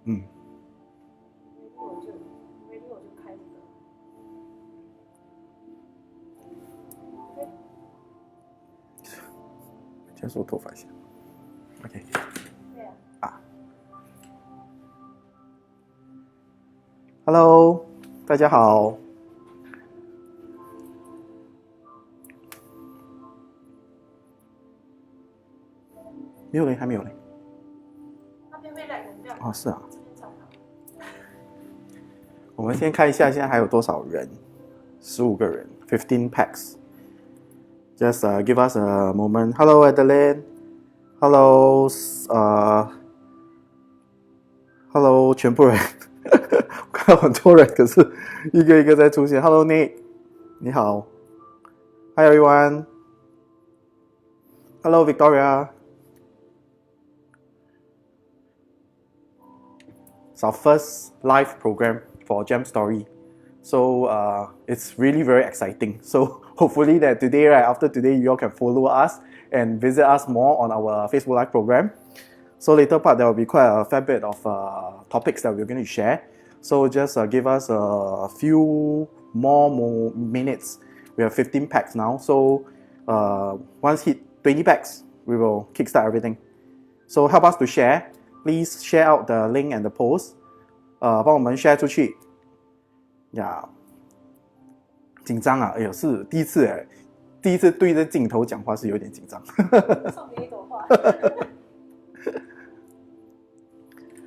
我就开这个。先梳头发一下。OK。对啊。Hello，大家好。没有嘞，还没有嘞。那边会来人不要。哦，是啊。这边找好。我们先看一下现在还有多少人，15个人，15 packs。Just give us a moment. Hello, Adeline. Hello, Hello， 全部人，我看到很多人，可是一个一个在出现。Hello, Nick， 你好。Hi, everyone. Hello, Victoria. It's our first live program for Gem Story. So it's really very exciting. So hopefully that today, right after today, you all can follow us and visit us more on our Facebook Live program. So later part, there will be quite a fair bit of topics that we're going to share. So just give us a few more minutes. We have 15 packs now. So once hit 20 packs, we will kickstart everything. So help us to share. Please share out the link and the post. 帮我们 share 出去。呀，紧张啊！哎呦，是第一次哎，第一次对着镜头讲话是有点紧张。送你一朵花。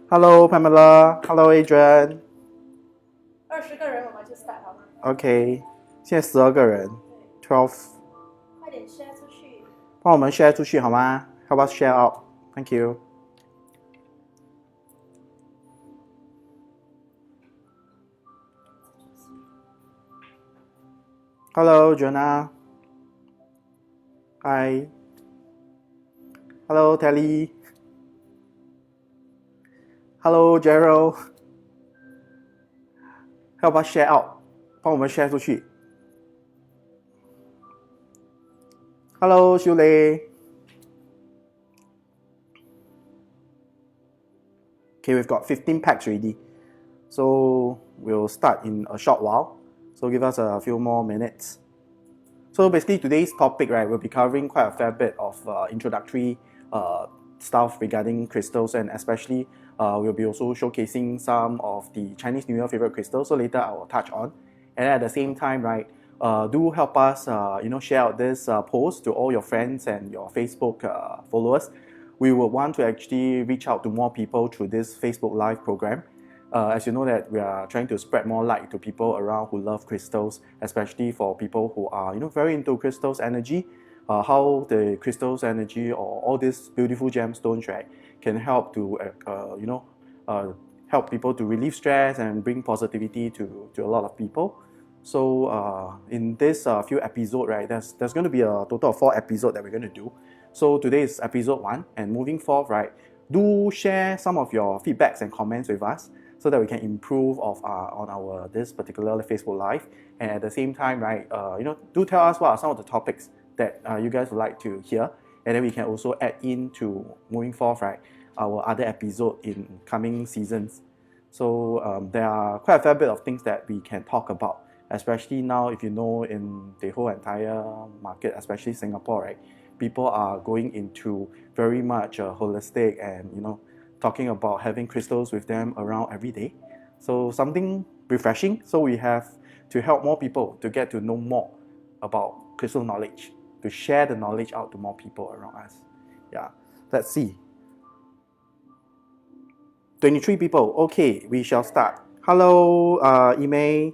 Hello Pamela, Hello Adrian. 20个人我们就 start 好吗 OK， 现在12个人，12。快点 share 出去。帮我们 share 出去好吗 ？Help us share out. Thank you. Hello Jonah. Hi. Hello Telly. Hello Gerald. Help us share out. 帮我们 share 出去。Hello 修雷。Okay, we've got 15 packs already. So we'll start in a short while. So give us a few more minutes. So basically today's topic, right, we'll be covering quite a fair bit of introductory stuff regarding crystals, and especially we'll be also showcasing some of the Chinese New Year favorite crystals. So later I will touch on. And at the same time, right, do help us, share out this post to all your friends and your Facebook followers. We would want to actually reach out to more people through this Facebook Live program. As you know that we are trying to spread more light to people around who love crystals, especially for people who are very into crystals energy, how the crystals energy or all these beautiful gemstones, right, can help to help people to relieve stress and bring positivity to a lot of people. So in this few episode, right, there's going to be a total of 4 episodes that we're going to do. So today is episode 1, and moving forward, right, do share some of your feedbacks and comments with us so that we can improve on our this particular Facebook Live. And at the same time, right, do tell us what are some of the topics that you guys would like to hear, and then we can also add into moving forward, right, our other episode in coming seasons. So there are quite a fair bit of things that we can talk about, especially now if you know in the whole entire market, especially Singapore, right, people are going into very much holistic and talking about having crystals with them around every day. So something refreshing. So we have to help more people to get to know more about crystal knowledge, to share the knowledge out to more people around us. Yeah, let's see. 23 people. Okay, we shall start. Hello, Imei.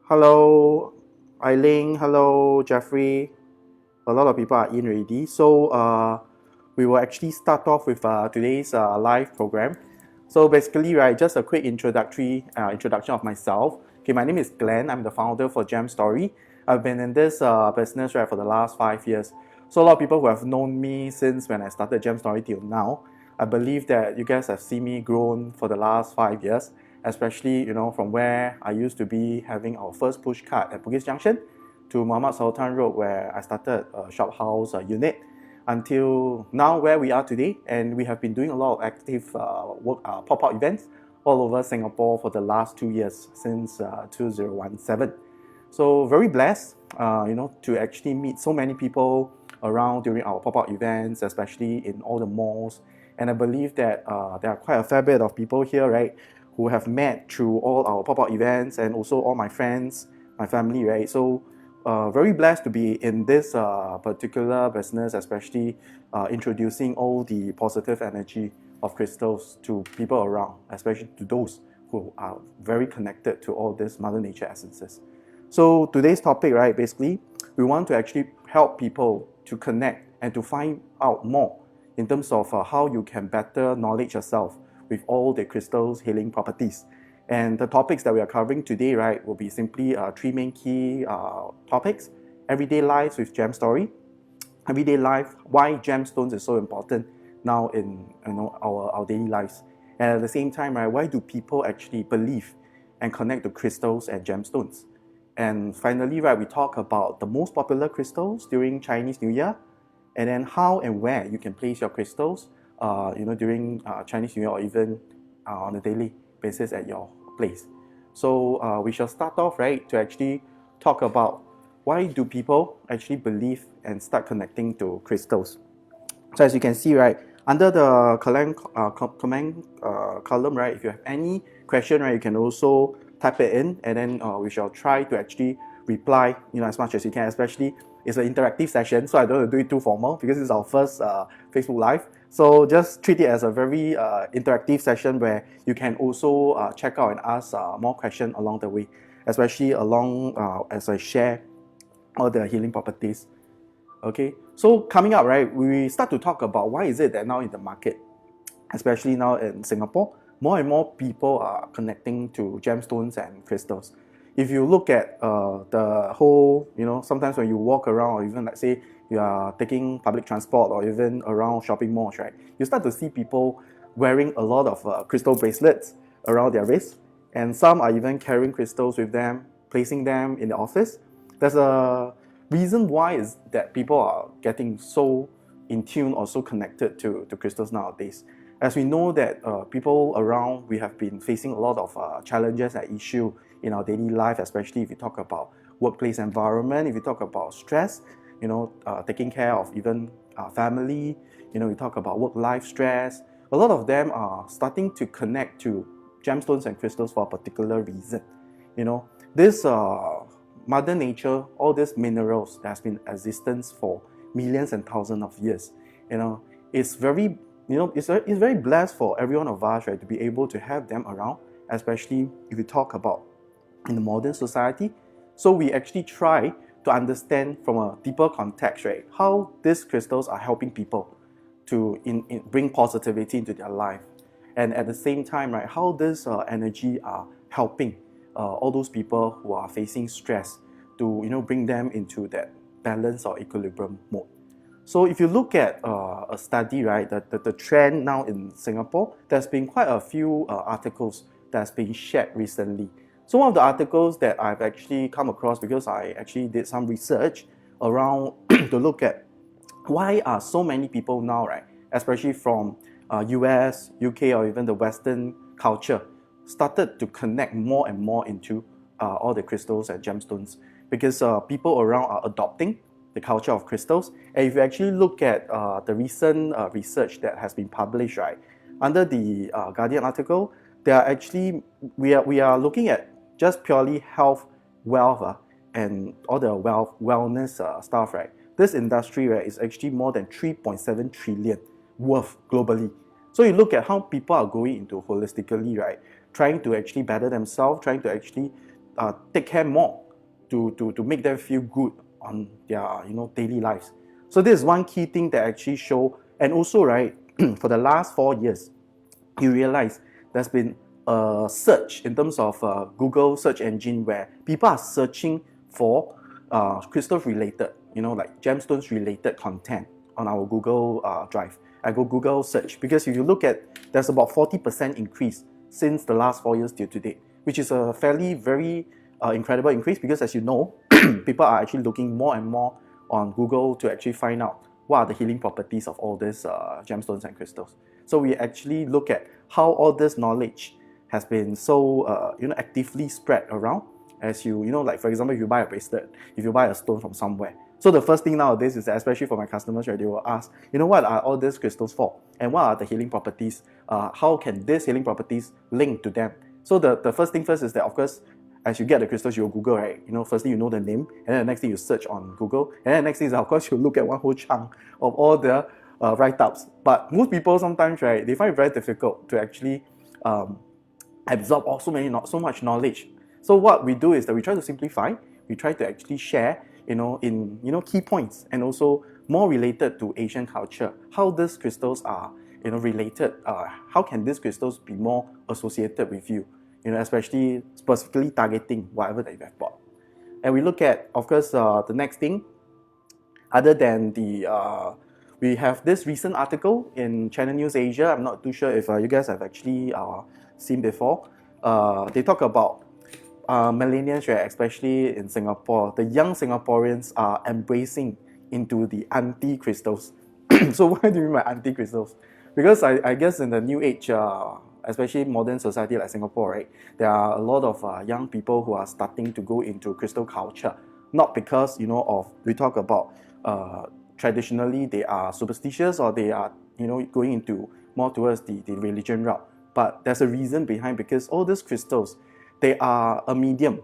Hello, Eileen. Hello, Jeffrey. A lot of people are in already. So we will actually start off with today's live program. So basically, right, just a quick introduction of myself. Okay, my name is Glenn. I'm the founder for Gem Story. I've been in this business right for the last 5 years. So a lot of people who have known me since when I started Gem Story till now, I believe that you guys have seen me grown for the last 5 years, especially from where I used to be having our first push cart at Bugis Junction to Muhammad Sultan Road, where I started a shophouse unit. until now where we are today. And we have been doing a lot of active pop-up events all over Singapore for the last 2 years, since 2017. So very blessed, to actually meet so many people around during our pop-up events, especially in all the malls. And I believe that there are quite a fair bit of people here, right, who have met through all our pop-up events, and also all my friends, my family, right? So very blessed to be in this particular business, especially introducing all the positive energy of crystals to people around, especially to those who are very connected to all these Mother Nature essences. So today's topic, right, basically, we want to actually help people to connect and to find out more in terms of how you can better knowledge yourself with all the crystals' healing properties. And the topics that we are covering today, right, will be simply three main key topics: everyday lives with gem story, everyday life, why gemstones is so important now in our daily lives, and at the same time, right, why do people actually believe and connect to crystals and gemstones. And finally, right, we talk about the most popular crystals during Chinese New Year, and then how and where you can place your crystals, during Chinese New Year, or even on a daily basis at your place. So we shall start off, right, to actually talk about why do people actually believe and start connecting to crystals. So as you can see, right, under the comment column, right, if you have any question, right, you can also type it in, and then we shall try to actually reply, as much as you can. Especially, it's an interactive session, so I don't want to do it too formal because it's our first Facebook Live. So just treat it as a very interactive session where you can also check out and ask more questions along the way, especially along as I share all the healing properties. Okay, so coming up, right, we start to talk about why is it that now in the market, especially now in Singapore, more and more people are connecting to gemstones and crystals. If you look at the whole, sometimes when you walk around, or even let's say you are taking public transport, or even around shopping malls, right, you start to see people wearing a lot of crystal bracelets around their wrists, and some are even carrying crystals with them, placing them in the office. There's a reason why is that people are getting so in tune or so connected to crystals nowadays. As we know that people around, we have been facing a lot of challenges and issues in our daily life, especially if you talk about workplace environment, if you talk about stress, taking care of even family, we talk about work-life stress. A lot of them are starting to connect to gemstones and crystals for a particular reason. This Mother Nature, all these minerals that has been in existence for millions and thousands of years, it's very, it's very blessed for every one of us, right, to be able to have them around, especially if you talk about in the modern society. So we actually try to understand from a deeper context, right, how these crystals are helping people to bring positivity into their life, and at the same time, right, how this energy are helping all those people who are facing stress to bring them into that balance or equilibrium mode. So if you look at a study, right, the trend now in Singapore, there's been quite a few articles that's been shared recently. So one of the articles that I've actually come across, because I actually did some research around to look at why are so many people now, right, especially from US, UK, or even the Western culture, started to connect more and more into all the crystals and gemstones, because people around are adopting the culture of crystals. And if you actually look at the recent research that has been published, right, under the Guardian article, there are actually, we are looking at just purely health, wealth, and all the wellness stuff, right. This industry, right, is actually more than 3.7 trillion worth globally. So you look at how people are going into holistically, right, trying to actually better themselves, trying to actually take care more to make them feel good on their daily lives. So this is one key thing that actually show. And also, right, for the last 4 years, you realize there's been a surge in terms of Google search engine, where people are searching for crystals related, like gemstones related content on our Google Drive. I go Google search, because if you look at, there's about 40% increase since the last 4 years till today, which is a fairly very incredible increase, because as you know, people are actually looking more and more on Google to actually find out what are the healing properties of all these gemstones and crystals. So we actually look at how all this knowledge has been so actively spread around. As you know, like for example, if you buy a bracelet, if you buy a stone from somewhere, so the first thing nowadays is that, especially for my customers, right, they will ask, what are all these crystals for, and what are the healing properties? How can these healing properties link to them? So the first thing first is that, of course, as you get the crystals, you'll Google, right? Firstly you know the name, and then the next thing you search on Google, and then the next thing is, of course, you look at one whole chunk of all the write-ups. But most people sometimes, right, they find it very difficult to actually absorb so much knowledge. So what we do is that we try to simplify, we try to actually share, in key points, and also more related to Asian culture, how these crystals are, related. How can these crystals be more associated with you? Especially specifically targeting whatever that you have bought. And we look at, of course, the next thing, other than we have this recent article in Channel News Asia. I'm not too sure if you guys have actually seen before. They talk about millennials, right, especially in Singapore. The young Singaporeans are embracing into the anti-crystals. So what do you mean by anti-crystals? Because I guess in the new age, especially modern society like Singapore, right, there are a lot of young people who are starting to go into crystal culture. Not because, we talk about traditionally they are superstitious, or they are, going into more towards the religion route. But there's a reason behind, because all these crystals, they are a medium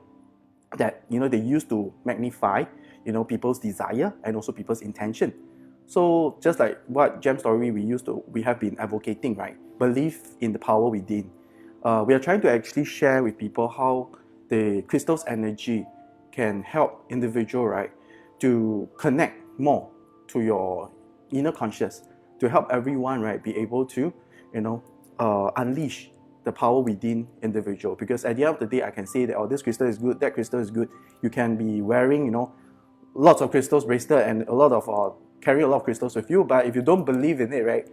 that, they use to magnify, people's desire and also people's intention. So just like what Gem Story we have been advocating, right? Believe in the power within. We are trying to actually share with people how the crystal's energy can help individual, right, to connect more to your inner conscious, to help everyone, right, be able to, unleash the power within individual. Because at the end of the day, I can say that, this crystal is good, that crystal is good. You can be wearing, lots of crystals bracelet and carry a lot of crystals with you, but if you don't believe in it, right,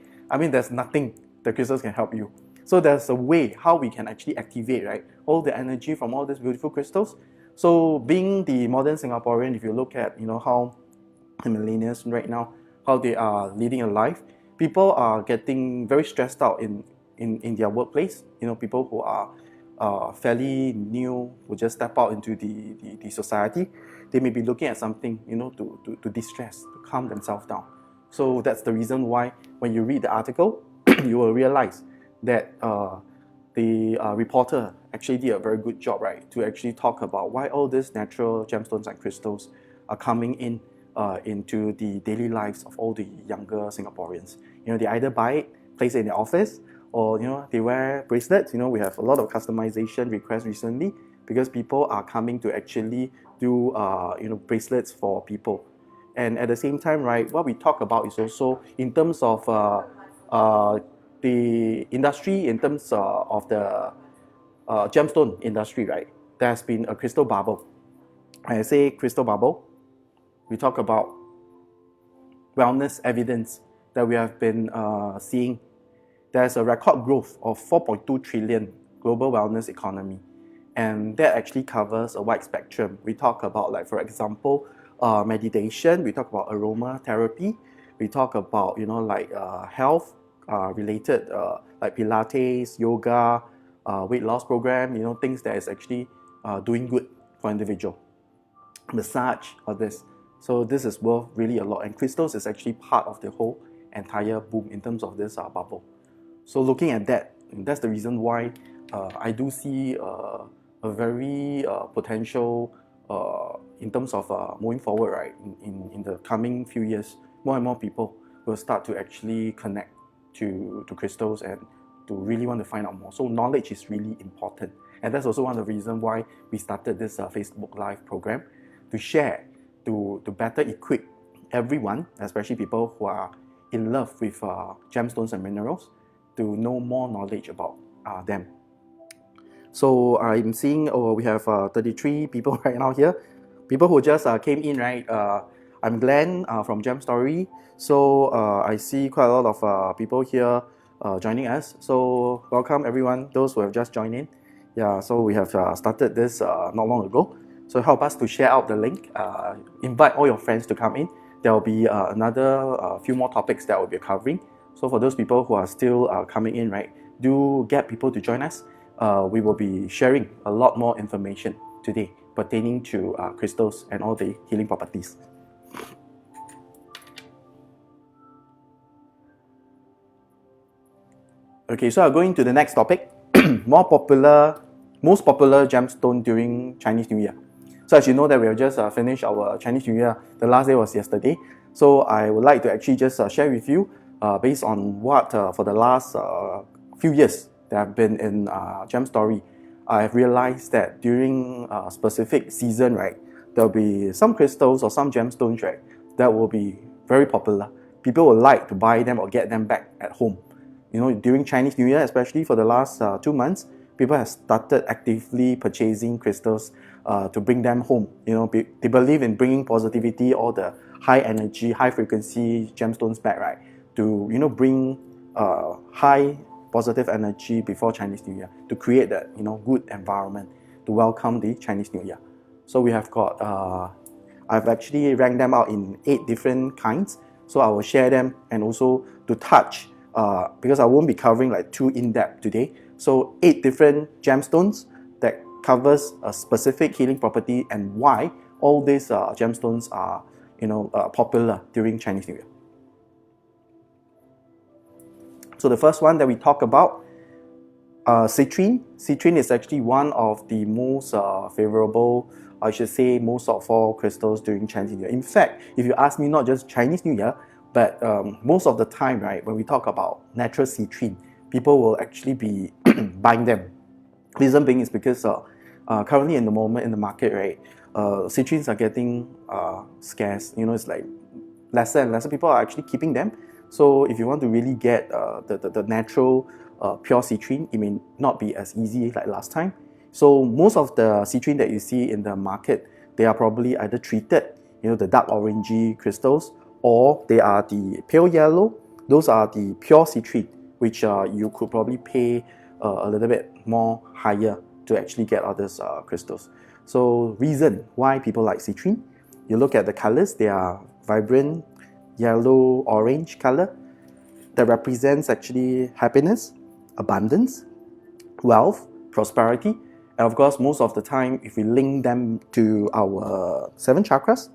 there's nothing the crystals can help you. So there's a way how we can actually activate, right, all the energy from all these beautiful crystals. So being the modern Singaporean, if you look at, how the millennials right now, how they are leading a life, people are getting very stressed out in their workplace. People who are fairly new, who just step out into the society, they may be looking at something, to distress, to calm themselves down. So that's the reason why when you read the article, you will realize that the reporter actually did a very good job, right, to actually talk about why all these natural gemstones and crystals are coming into the daily lives of all the younger Singaporeans. They either buy it, place it in their office, or they wear bracelets. We have a lot of customization requests recently, because people are coming to actually do bracelets for people. And at the same time, right, what we talk about is also in terms of the industry, in terms of the gemstone industry, right, there has been a crystal bubble. When I say crystal bubble, we talk about wellness evidence that we have been seeing. There's a record growth of 4.2 trillion global wellness economy, and that actually covers a wide spectrum. We talk about, like, for example, meditation, we talk about aromatherapy, we talk about, health related, like Pilates, yoga, weight loss program, things that is actually doing good for individual. Massage, or this. So this is worth really a lot, and crystals is actually part of the whole entire boom in terms of this bubble. So looking at that, that's the reason why I do see a very potential in terms of moving forward, right, in the coming few years. More and more people will start to actually connect to crystals and to really want to find out more. So knowledge is really important, and that's also one of the reasons why we started this Facebook Live program, to share, to better equip everyone, especially people who are in love with gemstones and minerals, to know more knowledge about them. So I'm seeing, we have 33 people right now here. People who just came in, right? I'm Glenn from Gem Story. So I see quite a lot of people here joining us. So welcome everyone, those who have just joined in. Yeah, so we have started this not long ago. So help us to share out the link, invite all your friends to come in. there will be another few more topics that we'll be covering. So for those people who are still coming in, right, do get people to join us. We will be sharing a lot more information today pertaining to crystals and all the healing properties. Okay, so I'm going to the next topic. Most popular gemstone during Chinese New Year. So as you know that we have just finished our Chinese New Year. The last day was yesterday. So I would like to actually just share with you based on what for the last few years that I've been in Gem Story, I've realized that during a specific season, right, there'll be some crystals or some gemstones, right, that will be very popular. People will like to buy them or get them back at home. You know, during Chinese New Year, especially for the last 2 months, people have started actively purchasing crystals to bring them home. You know, they believe in bringing positivity, all the high energy, high frequency gemstones back, right? To, you know, bring high positive energy before Chinese New Year, to create that, you know, good environment to welcome the Chinese New Year. So we have got, I've actually ranked them out in 8 different kinds. So I will share them, and also to touch, because I won't be covering like too in-depth today. So 8 different gemstones that covers a specific healing property and why all these gemstones are, you know, popular during Chinese New Year. So the first one that we talk about, citrine. Citrine is actually one of the most favorable, I should say, most sought for crystals during Chinese New Year. In fact, if you ask me, not just Chinese New Year, but most of the time, right, when we talk about natural citrine, people will actually be buying them. Reason being is because currently in the moment in the market, right, citrines are getting scarce. You know, it's like lesser and lesser people are actually keeping them. So if you want to really get the natural pure citrine, it may not be as easy like last time. So most of the citrine that you see in the market, they are probably either treated, you know, the dark orangey crystals, or they are the pale yellow. Those are the pure citrine, which you could probably pay a little bit more higher to actually get all these crystals. So reason why people like citrine, you look at the colors, they are vibrant yellow orange color that represents actually happiness, abundance, wealth, prosperity. And of course, most of the time, if we link them to our 7 chakras,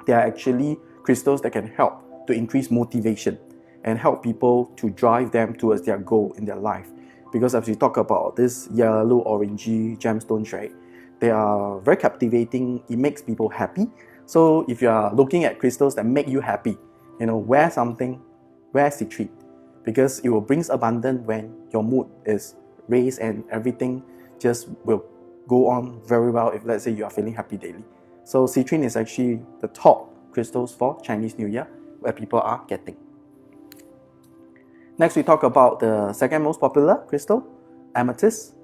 they are actually crystals that can help to increase motivation and help people to drive them towards their goal in their life. Because as we talk about this yellow orangey gemstones, right, they are very captivating. It makes people happy. So if you are looking at crystals that make you happy, you know, wear citrine, because it will bring abundance when your mood is raised and everything just will go on very well if, let's say, you are feeling happy daily. So citrine is actually the top crystals for Chinese New Year where people are getting. Next, we talk about the second most popular crystal, amethyst.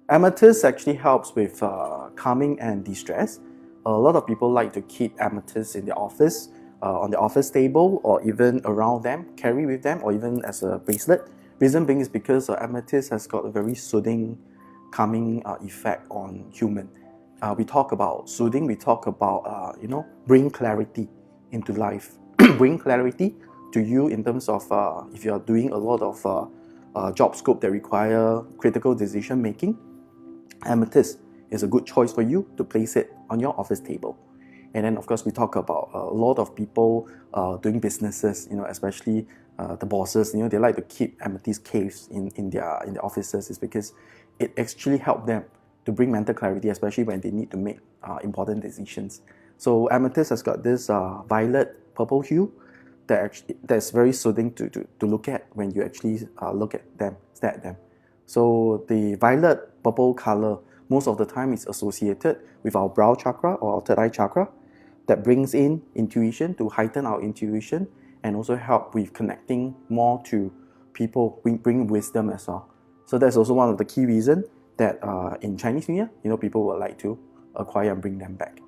Amethyst actually helps with calming and de-stress. A lot of people like to keep amethyst in their office, on the office table, or even around them, carry with them, or even as a bracelet. Reason being is because amethyst has got a very soothing, calming effect on human. We talk about soothing, we talk about, you know, bring clarity into life. Bring clarity to you in terms of if you are doing a lot of job scope that require critical decision making, amethyst is a good choice for you to place it on your office table. And then, of course, we talk about a lot of people doing businesses, you know, especially the bosses, you know, they like to keep amethyst caves in their offices. Is because it actually helps them to bring mental clarity, especially when they need to make important decisions. So amethyst has got this violet purple hue that's very soothing to look at when you actually look at them, stare at them. So the violet purple color most of the time is associated with our brow chakra or our third eye chakra, that brings in intuition, to heighten our intuition, and also help with connecting more to people, bring wisdom as well. So that's also one of the key reasons that in Chinese New Year, you know, people would like to acquire and bring them back.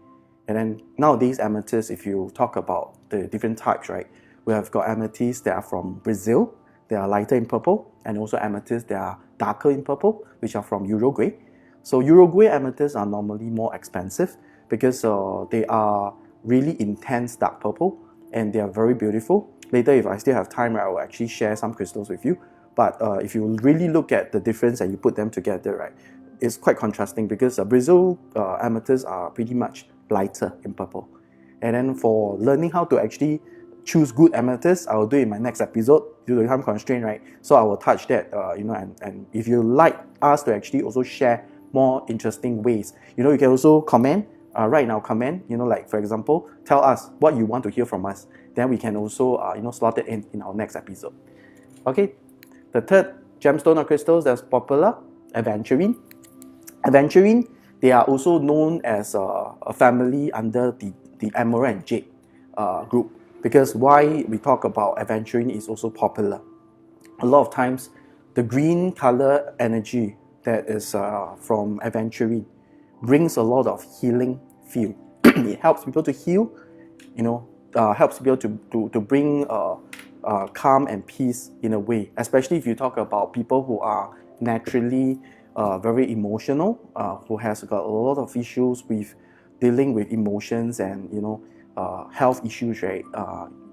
And then nowadays, amethysts, if you talk about the different types, right, we have got amethysts that are from Brazil, they are lighter in purple, and also amethysts that are darker in purple, which are from Uruguay. So Uruguay amethysts are normally more expensive because they are really intense dark purple, and they are very beautiful. Later, if I still have time, I will actually share some crystals with you. But if you really look at the difference and you put them together, right, it's quite contrasting because Brazil amethysts are pretty much lighter in purple. And then for learning how to actually choose good amethysts, I will do it in my next episode due to time constraint, right? So I will touch that, and if you like us to actually also share more interesting ways, you can also comment, write in our comment, like for example, tell us what you want to hear from us. Then we can also, slot it in our next episode. Okay, the third gemstone or crystals that's popular, aventurine. Aventurine, they are also known as a family under the emerald and jade group, because why we talk about aventurine is also popular. A lot of times, the green color energy that is from aventurine brings a lot of healing feel. It helps people to heal, helps people to bring calm and peace in a way, especially if you talk about people who are naturally very emotional, who has got a lot of issues with dealing with emotions and health issues, right?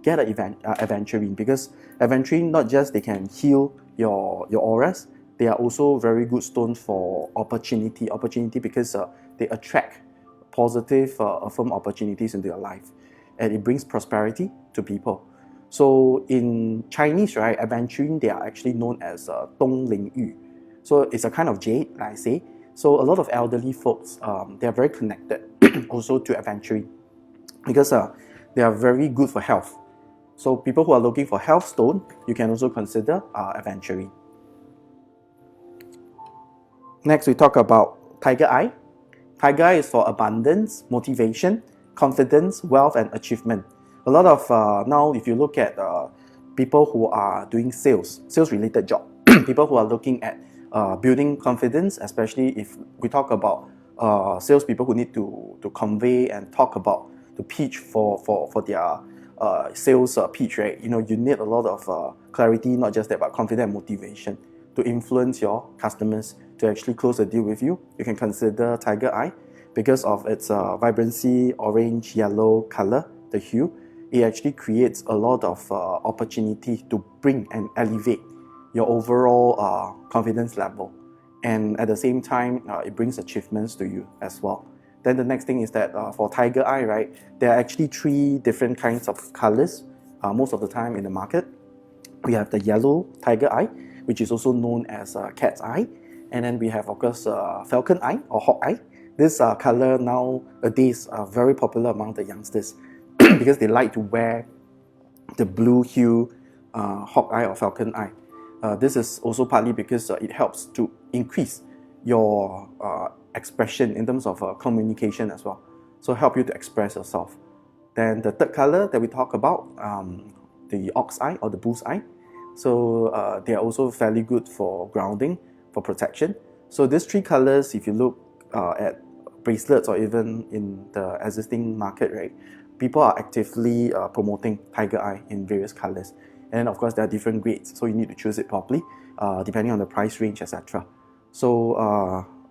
Get an aventurine, because aventurine not just they can heal your auras, they are also very good stones for opportunity because they attract positive affirm opportunities into your life, and it brings prosperity to people. So in Chinese, right, aventurine, they are actually known as Dongling Yu. So it's a kind of jade, like I say. So a lot of elderly folks, they are very connected also to aventurine because they are very good for health. So people who are looking for health stone, you can also consider aventurine. Next, we talk about tiger eye. Tiger eye is for abundance, motivation, confidence, wealth, and achievement. A lot of now, if you look at people who are doing sales-related job, people who are looking at building confidence, especially if we talk about salespeople who need to convey and talk about the pitch for their sales pitch, right? You need a lot of clarity, not just that, but confidence and motivation to influence your customers to actually close a deal with you. You can consider tiger eye because of its vibrancy, orange, yellow color, the hue. It actually creates a lot of opportunity to bring and elevate your overall confidence level, and at the same time it brings achievements to you as well. Then the next thing is that for tiger eye, right, there are actually 3 different kinds of colors most of the time in the market. We have the yellow tiger eye, which is also known as cat's eye, and then we have, of course, falcon eye or hawk eye. This color nowadays are very popular among the youngsters because they like to wear the blue hue hawk eye or falcon eye. This is also partly because it helps to increase your expression in terms of communication as well. So help you to express yourself. Then the third color that we talk about, the ox eye or the bull's eye. So they are also fairly good for grounding, for protection. So these 3 colors, if you look at bracelets or even in the existing market, right, people are actively promoting tiger eye in various colors. And of course, there are different grades, so you need to choose it properly, depending on the price range, etc. So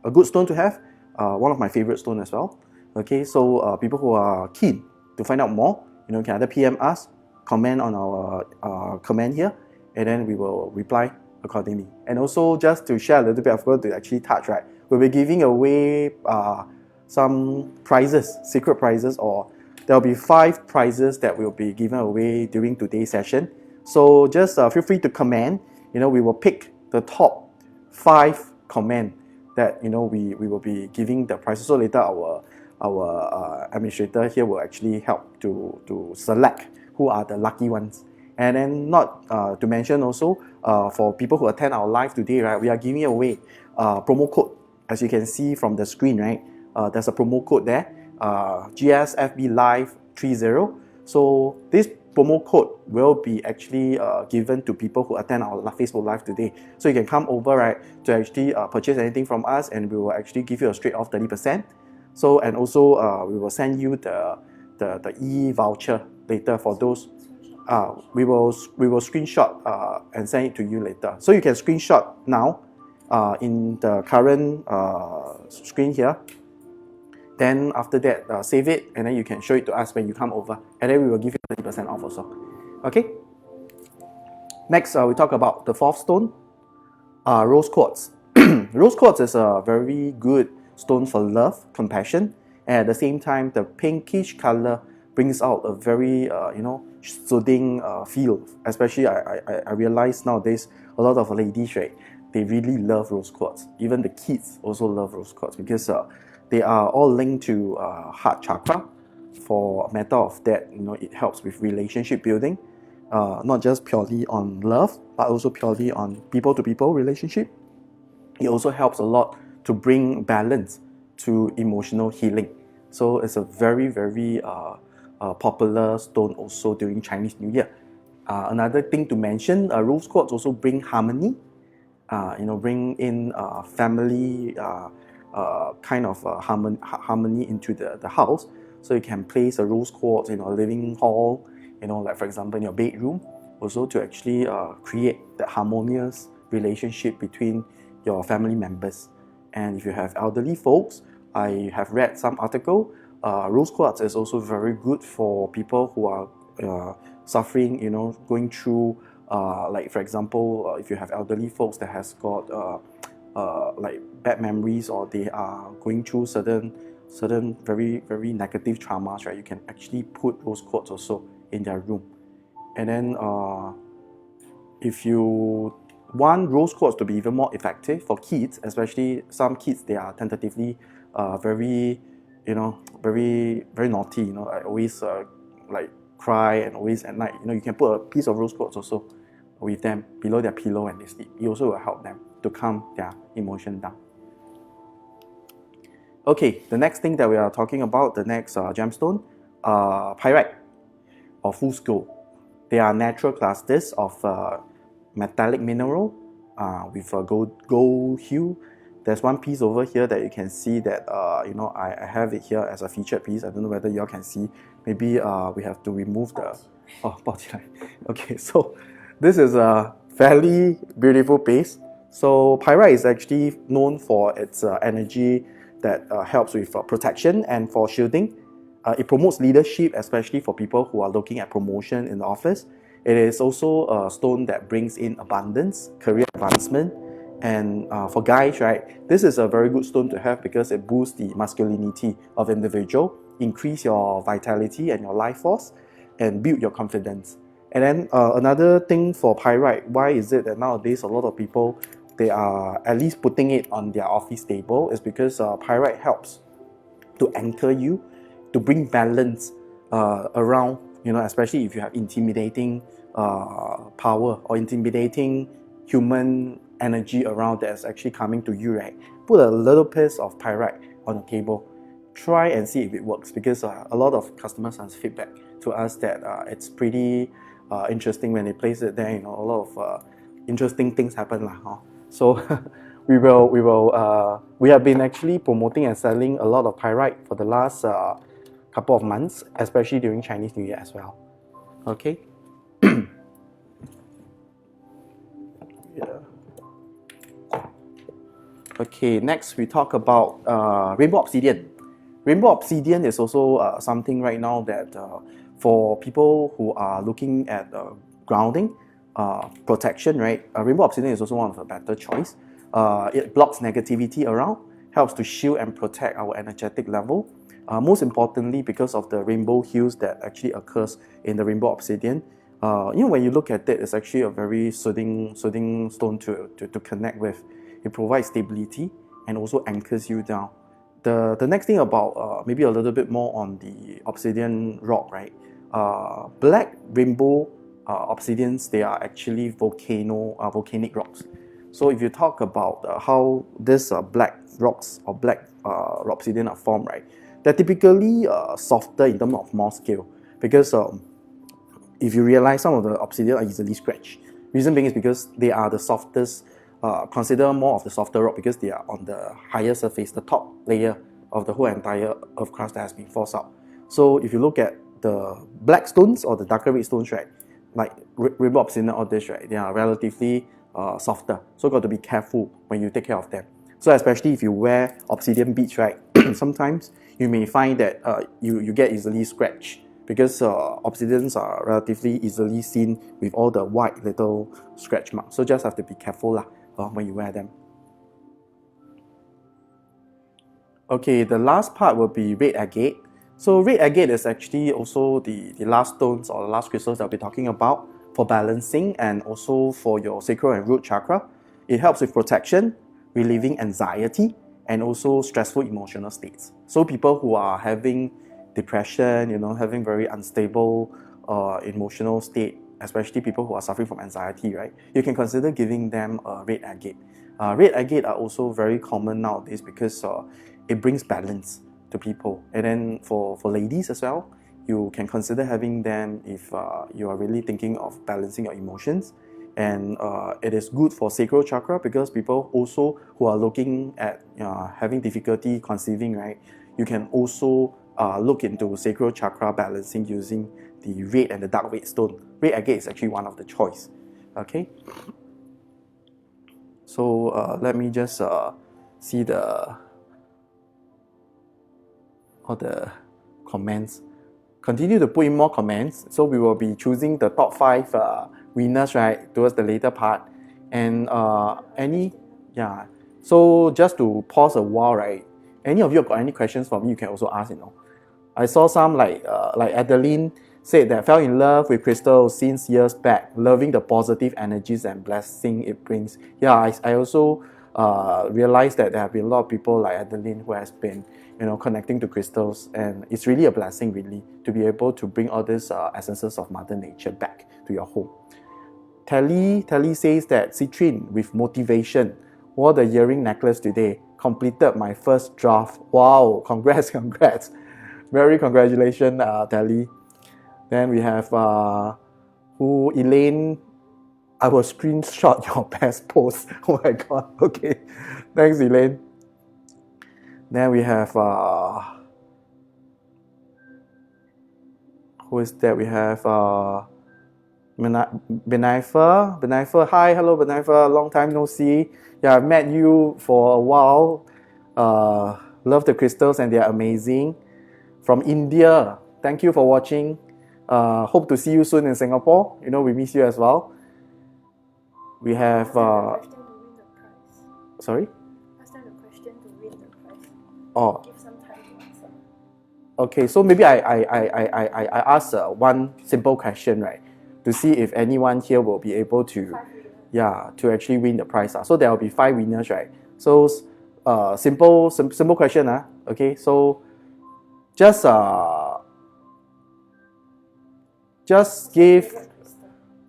a good stone to have, one of my favorite stones as well. Okay, so people who are keen to find out more, can either PM us, comment on our comment here, and then we will reply accordingly. And also, just to share a little bit, I forgot to actually touch, right, we'll be giving away some prizes, secret prizes, or there'll be 5 prizes that will be given away during today's session. So just feel free to comment. We will pick the top 5 comment that we will be giving the prizes. So later our administrator here will actually help to select who are the lucky ones. And then not to mention also for people who attend our live today, right, we are giving away promo code. As you can see from the screen, right, there's a promo code there, GSFB Live 30. So this promo code will be actually given to people who attend our Facebook Live today. So you can come over, right, to actually purchase anything from us, and we will actually give you a straight off 30%. So, and also we will send you the e-voucher later for those. We will screenshot and send it to you later. So you can screenshot now in the current screen here. Then after that, save it, and then you can show it to us when you come over, and then we will give you 30% off also. Okay. Next, we talk about the fourth stone, rose quartz. Rose quartz is a very good stone for love, compassion, and at the same time, the pinkish color brings out a very soothing feel. Especially, I realize nowadays a lot of ladies, right, they really love rose quartz. Even the kids also love rose quartz because they are all linked to heart chakra. For a matter of that, it helps with relationship building, not just purely on love, but also purely on people-to-people relationship. It also helps a lot to bring balance to emotional healing. So it's a very, very popular stone also during Chinese New Year. Another thing to mention, rose quartz also bring harmony, bring in family kind of harmony into the house. So you can place a rose quartz in a living hall, like for example in your bedroom, also to actually create that harmonious relationship between your family members. And if you have elderly folks, I have read some article, rose quartz is also very good for people who are suffering, going through, like for example, if you have elderly folks that has got like bad memories, or they are going through certain very, very negative traumas, right? You can actually put rose quartz also in their room. And then if you want rose quartz to be even more effective for kids, especially some kids, they are tentatively very, very, very naughty, I always like cry, and always at night, you can put a piece of rose quartz also with them below their pillow when they sleep. It also will help them to calm their emotion down. Okay, the next thing that we are talking about, the next gemstone, pyrite or fool's gold. They are natural clusters of metallic mineral with a gold hue. There's one piece over here that you can see that I have it here as a featured piece. I don't know whether you all can see. Maybe we have to remove the okay, so this is a fairly beautiful piece. So pyrite is actually known for its energy that helps with protection and for shielding. It promotes leadership, especially for people who are looking at promotion in the office. It is also a stone that brings in abundance, career advancement, and for guys, right, this is a very good stone to have because it boosts the masculinity of individual, increase your vitality and your life force, and build your confidence. And then another thing for pyrite, why is it that nowadays a lot of people, they are at least putting it on their office table, is because pyrite helps to anchor you, to bring balance around, especially if you have intimidating power or intimidating human energy around that's actually coming to you, right? Put a little piece of pyrite on the table. Try and see if it works, because a lot of customers have feedback to us that it's pretty interesting when they place it there. A lot of interesting things happen. So we have been actually promoting and selling a lot of pyrite for the last couple of months, especially during Chinese New Year as well. Okay. Okay, next we talk about rainbow obsidian. Rainbow obsidian is also something right now that for people who are looking at grounding, protection, right? Rainbow obsidian is also one of the better choice. It blocks negativity around, helps to shield and protect our energetic level. Most importantly, because of the rainbow hues that actually occurs in the rainbow obsidian, when you look at it, it's actually a very soothing stone to connect with. It provides stability and also anchors you down. The next thing about maybe a little bit more on the obsidian rock, right? Black rainbow obsidians, they are actually volcanic rocks. So if you talk about how these black rocks or black obsidian are formed, right? They're typically softer in terms of more scale, because if you realize, some of the obsidian are easily scratched. Reason being is because they are the softest, consider more of the softer rock, because they are on the higher surface, the top layer of the whole entire earth crust that has been forced out. So if you look at the black stones or the darker red stones, right, like rainbow obsidian or this, right, they are relatively softer. So got to be careful when you take care of them. So especially if you wear obsidian beads, right, sometimes you may find that you get easily scratched because obsidians are relatively easily seen with all the white little scratch marks. So just have to be careful lah, when you wear them. Okay, the last part will be red agate. So red agate is actually also the last stones or the last crystals that I'll be talking about for balancing and also for your sacral and root chakra. It helps with protection, relieving anxiety, and also stressful emotional states. So people who are having depression, having very unstable emotional state, especially people who are suffering from anxiety, right? You can consider giving them red agate. Red agate are also very common nowadays because it brings balance to people. And then for ladies as well, you can consider having them if you are really thinking of balancing your emotions. And it is good for sacral chakra because people also who are looking at having difficulty conceiving, right? You can also look into sacral chakra balancing using the red and the dark red stone. Red agate is actually one of the choice. Okay. So let me just see all the comments. Continue to put in more comments. So we will be choosing the top 5 winners, right, towards the later part. And so just to pause a while, right, any of you got any questions for me, you can also ask, I saw some like Adeline said that fell in love with crystals since years back, loving the positive energies and blessing it brings. Yeah, I also realized that there have been a lot of people like Adeline who has been connecting to crystals, and it's really a blessing really to be able to bring all these essences of Mother Nature back to your home. Telly says that citrine with motivation wore the earring necklace today, completed my first draft. Wow, congrats. Very congratulations, Telly. Then we have Elaine. I will screenshot your best post. Oh my god. Okay. Thanks, Elaine. Then we have who is that? We have Benaifa. Hi, hello Benaifa. Long time no see. Yeah, I've met you for a while. Love the crystals and they are amazing. From India. Thank you for watching. Hope to see you soon in Singapore. We miss you as well. We have sorry? Ask them the question to win the prize. Oh. Give some time to answer. Okay, so maybe I ask one simple question, right, to see if anyone here will be able to, to actually win the prize. So there will be 5 winners, right? So simple question, okay. So just give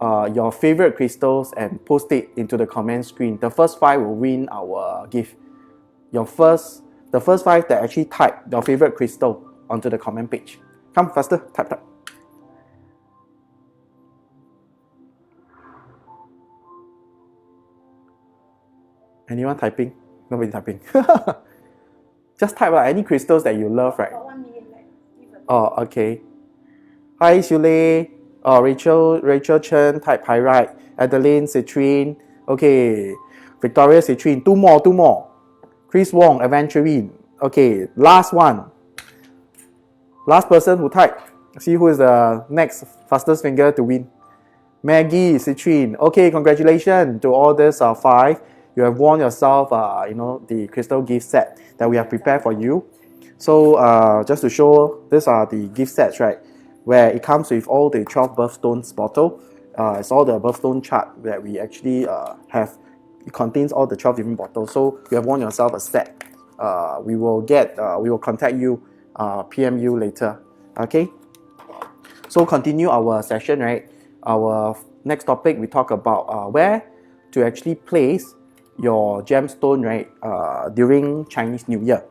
your favorite crystals and post it into the comment screen. The first 5 will win our gift. The first 5 that actually type your favorite crystal onto the comment page. Come faster, type. Anyone typing? Nobody typing. Just type any crystals that you love, right? 1 million left. Oh, okay. Hi, Shule. Rachel Chen, type pyrite. Adeline, citrine. Okay. Victoria, citrine. Two more. Chris Wong, aventurine. Okay, last one. Last person who typed. See who is the next fastest finger to win. Maggie, citrine. Okay, congratulations to all these 5. You have won yourself, the crystal gift set that we have prepared for you. So just to show, these are the gift sets, right? Where it comes with all the 12 birthstones bottle. It's all the birthstone chart that we actually have. It contains all the 12 different bottles. So you have won yourself a set. We will contact you, PM you later. Okay. So continue our session, right? Our next topic, we talk about where to actually place your gemstone, right? During Chinese New Year.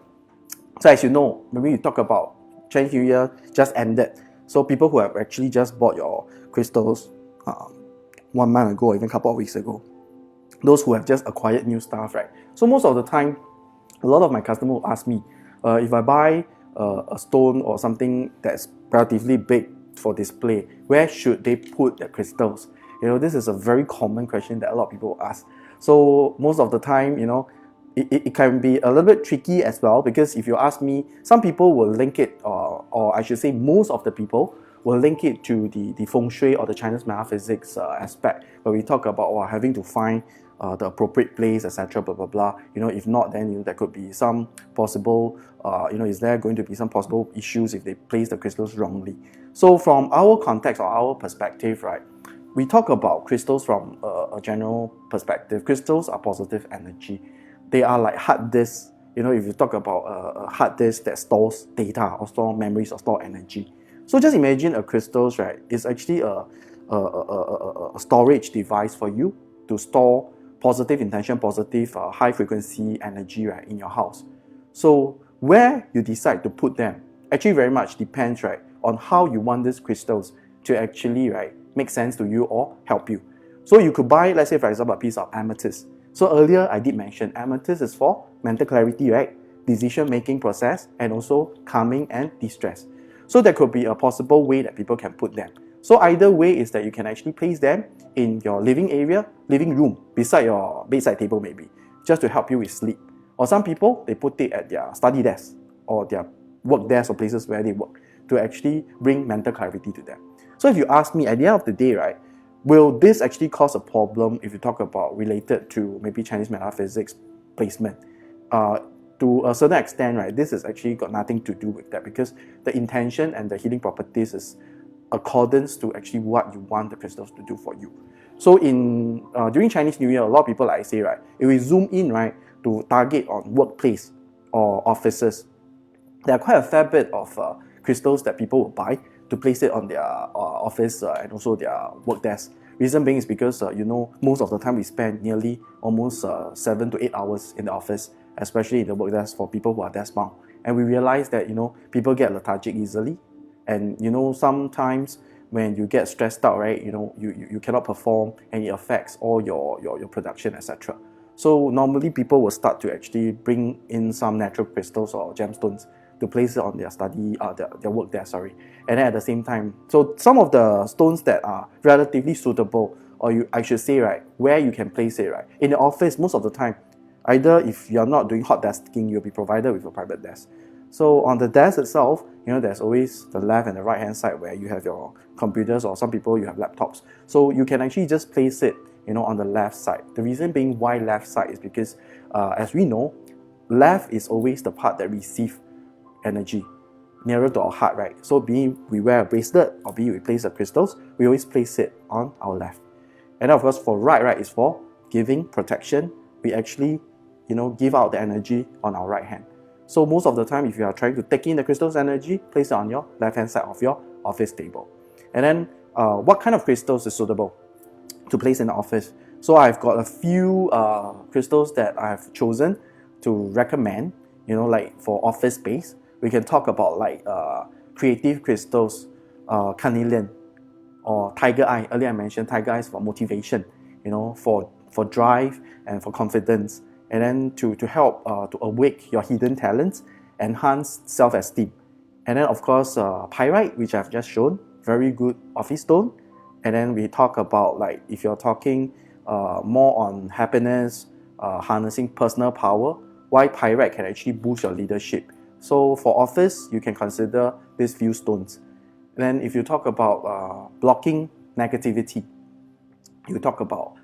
So as you know, maybe you talk about Chinese New Year just ended. So people who have actually just bought your crystals 1 month ago, or even a couple of weeks ago, those who have just acquired new stuff, right? So most of the time, a lot of my customers will ask me, if I buy a stone or something that's relatively big for display, where should they put their crystals? This is a very common question that a lot of people ask. So most of the time, it can be a little bit tricky as well, because if you ask me, some people will link it, or I should say most of the people will link it to the feng shui or the Chinese metaphysics aspect, where we talk about having to find the appropriate place, etc. Blah blah blah. If not, then there could be some possible, is there going to be some possible issues if they place the crystals wrongly? So from our context or our perspective, right, we talk about crystals from a general perspective. Crystals are positive energy. They are like hard disks. If you talk about a hard disk that stores data or store memories or store energy. So just imagine a crystals, right, is actually a storage device for you to store positive intention, positive high frequency energy, right, in your house. So where you decide to put them actually very much depends, right, on how you want these crystals to actually, right, make sense to you or help you. So you could buy, let's say for example, a piece of amethyst. So earlier I did mention amethyst is for mental clarity, right, decision making process, and also calming and distress. So that could be a possible way that people can put them. So either way is that you can actually place them in your living room, beside your bedside table maybe, just to help you with sleep. Or some people, they put it at their study desk or their work desk or places where they work to actually bring mental clarity to them. So if you ask me, at the end of the day, right, will this actually cause a problem if you talk about related to maybe Chinese metaphysics placement? To a certain extent, right, this has actually got nothing to do with that, because the intention and the healing properties is accordance to actually what you want the crystals to do for you. So during Chinese New Year, a lot of people, like I say, right, if we zoom in, right, to target on workplace or offices, there are quite a fair bit of crystals that people will buy to place it on their office and also their work desk. Reason being is because most of the time we spend nearly almost 7 to 8 hours in the office, especially in the work desk for people who are desk bound. And we realize that people get lethargic easily, and sometimes when you get stressed out, right, you cannot perform, and it affects all your production, etc. So normally people will start to actually bring in some natural crystals or gemstones to place it on their their work desk, and then at the same time, so some of the stones that are relatively suitable, or I should say, right, where you can place it, right, in the office, most of the time, either if you're not doing hot desking, you'll be provided with a private desk. So on the desk itself, there's always the left and the right hand side where you have your computers, or some people you have laptops. So you can actually just place it, on the left side. The reason being why left side is because, as we know, left is always the part that receives energy nearer to our heart, right? So be it we wear a bracelet or be it we place the crystals, we always place it on our left. And of course, for right is for giving protection. We actually, give out the energy on our right hand. So most of the time, if you are trying to take in the crystal's energy, place it on your left-hand side of your office table. And then, what kind of crystals is suitable to place in the office? So I've got a few crystals that I've chosen to recommend, like for office space. We can talk about like creative crystals, carnelian, or tiger eye. Earlier I mentioned tiger eye is for motivation, for drive and for confidence. And then to help to awake your hidden talents, enhance self-esteem. And then of course pyrite, which I've just shown, very good office stone. And then we talk about, like, if you're talking more on happiness, harnessing personal power, why pyrite can actually boost your leadership. So for office, you can consider these few stones. And then if you talk about blocking negativity, you talk about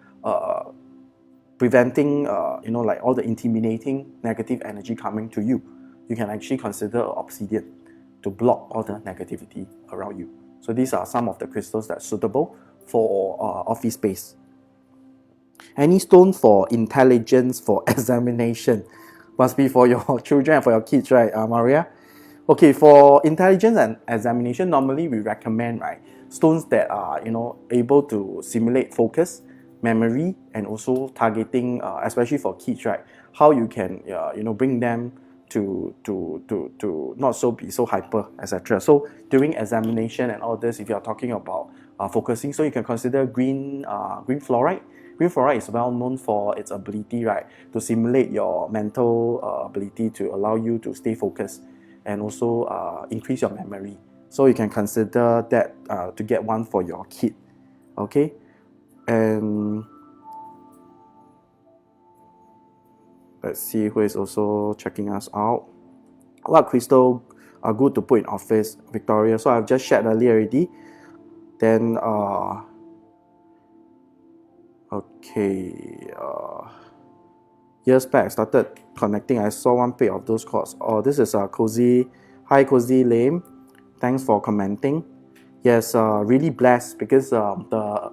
preventing, like all the intimidating negative energy coming to you, you can actually consider obsidian to block all the negativity around you. So these are some of the crystals that are suitable for office space. Any stone for intelligence, for examination, must be for your children and for your kids, right, Maria? Okay, for intelligence and examination, normally we recommend, right, stones that are, able to simulate focus, memory, and also targeting, especially for kids, right, how you can, bring them to not be so hyper, etc. So during examination and all this, if you are talking about focusing, so you can consider green fluorite. Green fluorite is well known for its ability, right, to simulate your mental ability to allow you to stay focused and also increase your memory. So you can consider that to get one for your kid, okay? And Let's see who is also checking us out. What crystal are good to put in office? Victoria. So I've just shared earlier already. Then okay, years back I started connecting. I saw one pair of those cords. Oh, this is a cozy. Hi, cozy lame. Thanks for commenting. Yes, really blessed because the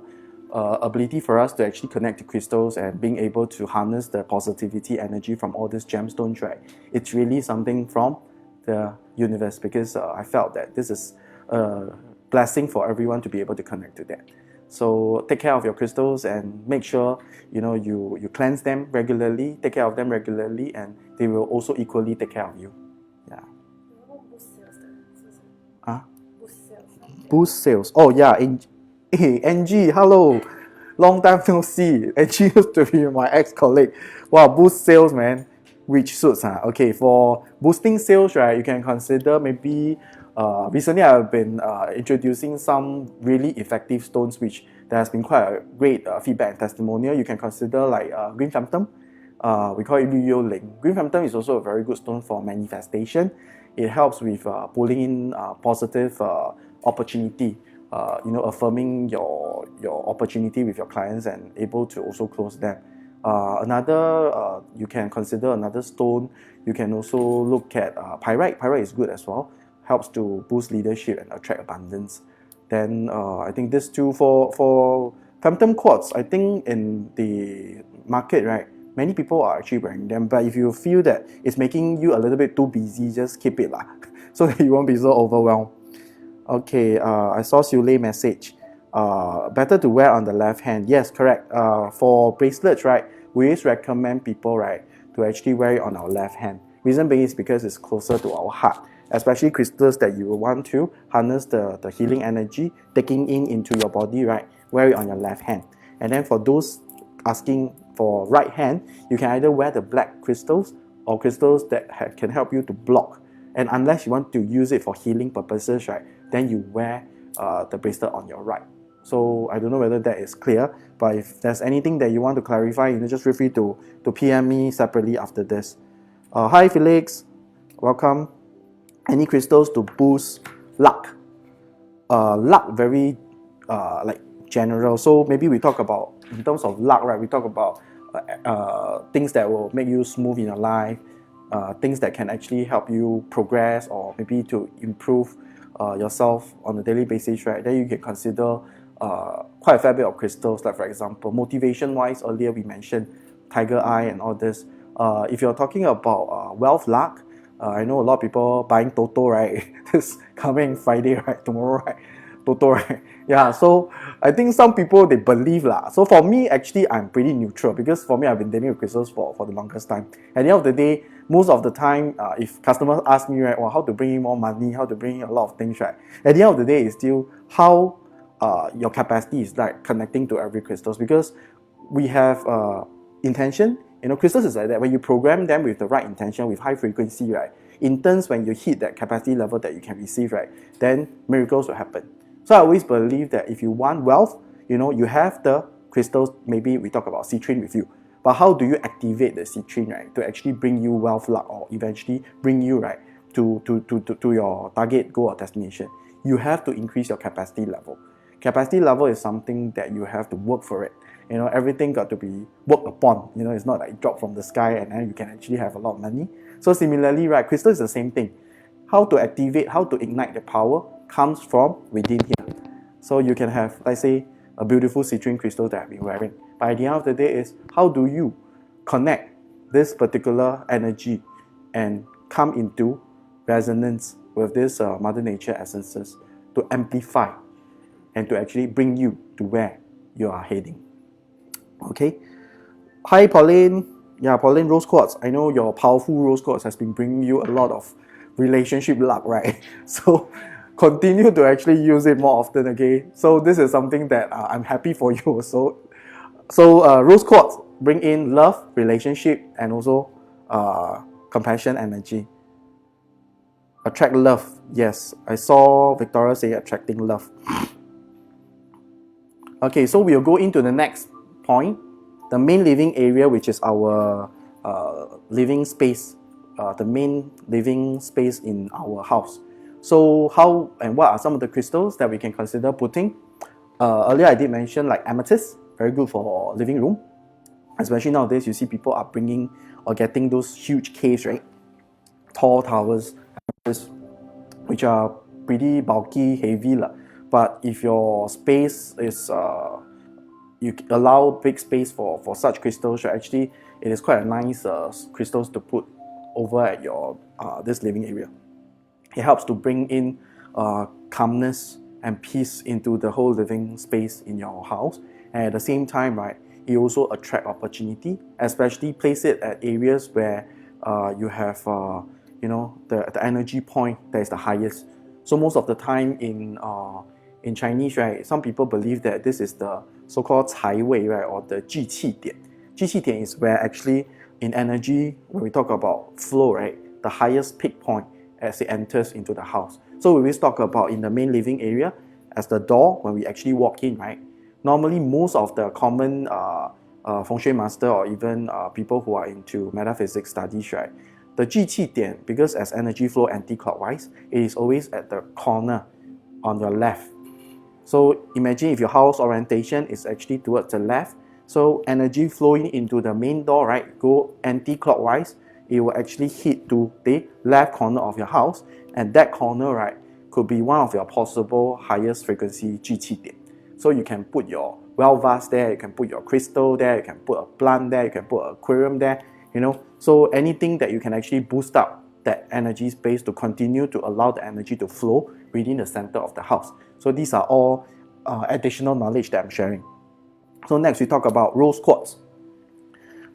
ability for us to actually connect to crystals and being able to harness the positivity energy from all these gemstones, right? It's really something from the universe because I felt that this is a blessing for everyone to be able to connect to that. So take care of your crystals and make sure you cleanse them regularly, take care of them regularly, and they will also equally take care of you. Yeah. boost sales 的，是不是？ 啊 boost sales。 Boost sales. Oh yeah, hey Angie, hello. Long time no see. Angie used to be my ex-colleague. Wow, boost sales, man. Which suits, huh? Okay, for boosting sales, right, you can consider maybe recently I've been introducing some really effective stones which there has been quite a great feedback and testimonial. You can consider like Green Phantom. We call it Yu Ling. Green Phantom is also a very good stone for manifestation. It helps with pulling in positive opportunity, affirming your opportunity with your clients and able to also close them. You can consider another stone. You can also look at pyrite. Pyrite is good as well. Helps to boost leadership and attract abundance. Then I think this too for phantom quartz. I think in the market, right, many people are actually wearing them. But if you feel that it's making you a little bit too busy, just keep it lah, so that you won't be so overwhelmed. Okay, I saw Sule message. Better to wear on the left hand. Yes, correct. For bracelets, right, we always recommend people, right, to actually wear it on our left hand. Reason being is because it's closer to our heart, especially crystals that you want to harness the healing energy, taking into your body, right, wear it on your left hand. And then for those asking for right hand, you can either wear the black crystals or crystals that can help you to block. And unless you want to use it for healing purposes, right, then you wear the bracelet on your right. So I don't know whether that is clear, but if there's anything that you want to clarify, just feel free to PM me separately after this. Hi Felix, welcome. Any crystals to boost luck? Luck very like general. So maybe we talk about in terms of luck, right? We talk about things that will make you smooth in your life, things that can actually help you progress or maybe to improve yourself on a daily basis, right? Then you can consider quite a fair bit of crystals, like for example, motivation-wise, earlier we mentioned Tiger Eye and all this. If you're talking about wealth luck, I know a lot of people buying Toto, right? This coming Friday, right? Tomorrow, right? Toto, right? Yeah, so I think some people, they believe lah. So for me, actually, I'm pretty neutral because for me, I've been dealing with crystals for the longest time. At the end of the day, most of the time, if customers ask me, right, well, how to bring in more money, how to bring in a lot of things, right? At the end of the day, it's still how your capacity is like connecting to every crystals, because we have intention. Crystals is like that. When you program them with the right intention, with high frequency, right, in turns, when you hit that capacity level that you can receive, right, then miracles will happen. So I always believe that if you want wealth, you have the crystals. Maybe we talk about citrine with you, but how do you activate the citrine, right, to actually bring you wealth luck or eventually bring you, right, to your target goal or destination? You have to increase your capacity level. Capacity level is something that you have to work for it. Everything got to be worked upon. It's not like drop from the sky and then you can actually have a lot of money. So similarly, right, crystal is the same thing. How to activate, how to ignite the power comes from within here. So you can have, let's say, a beautiful citrine crystal that I've been wearing. But at the end of the day is, how do you connect this particular energy and come into resonance with this Mother Nature essences to amplify and to actually bring you to where you are heading. Okay. Hi Pauline. Yeah, Pauline, rose quartz. I know your powerful rose quartz has been bringing you a lot of relationship luck, right? So continue to actually use it more often, okay? So this is something that I'm happy for you also. So rose quartz bring in love, relationship, and also compassion energy. Attract love. Yes, I saw Victoria say attracting love. Okay, so we'll go into the next point, the main living area, which is our living space, the main living space in our house. So how and what are some of the crystals that we can consider putting? Earlier I did mention like amethyst, very good for living room. Especially nowadays, you see people are bringing or getting those huge caves, right? Tall towers, which are pretty bulky, heavy. But if your space is, you allow big space for such crystals, right? Actually, it is quite a nice crystals to put over at your this living area. It helps to bring in calmness and peace into the whole living space in your house. And at the same time, right, it also attract opportunity, especially place it at areas where you have, the energy point that is the highest. So most of the time in Chinese, right, some people believe that this is the so-called 财位, right, or the 聚气点. 聚气点 is where actually in energy, when we talk about flow, right, the highest peak point as it enters into the house. So we always talk about in the main living area as the door when we actually walk in, right? Normally, most of the common feng shui master or even people who are into metaphysics studies, right, the 聚气点, because as energy flow anti-clockwise, it is always at the corner on your left. So imagine if your house orientation is actually towards the left, so energy flowing into the main door, right, go anti-clockwise, it will actually hit to the left corner of your house, and that corner, right, could be one of your possible highest frequency 聚气点. So you can put your well vase there, you can put your crystal there, you can put a plant there, you can put an aquarium there, So anything that you can actually boost up that energy space to continue to allow the energy to flow within the center of the house. So these are all additional knowledge that I'm sharing. So next we talk about rose quartz.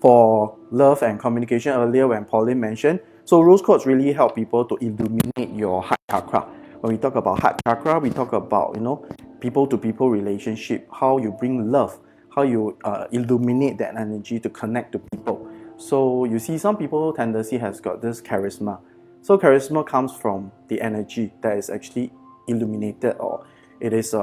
For love and communication earlier when Pauline mentioned, so rose quartz really help people to illuminate your heart chakra. When we talk about heart chakra, we talk about, people to people relationship, how you bring love, how you illuminate that energy to connect to people. So you see some people tendency has got this charisma. So charisma comes from the energy that is actually illuminated, or it is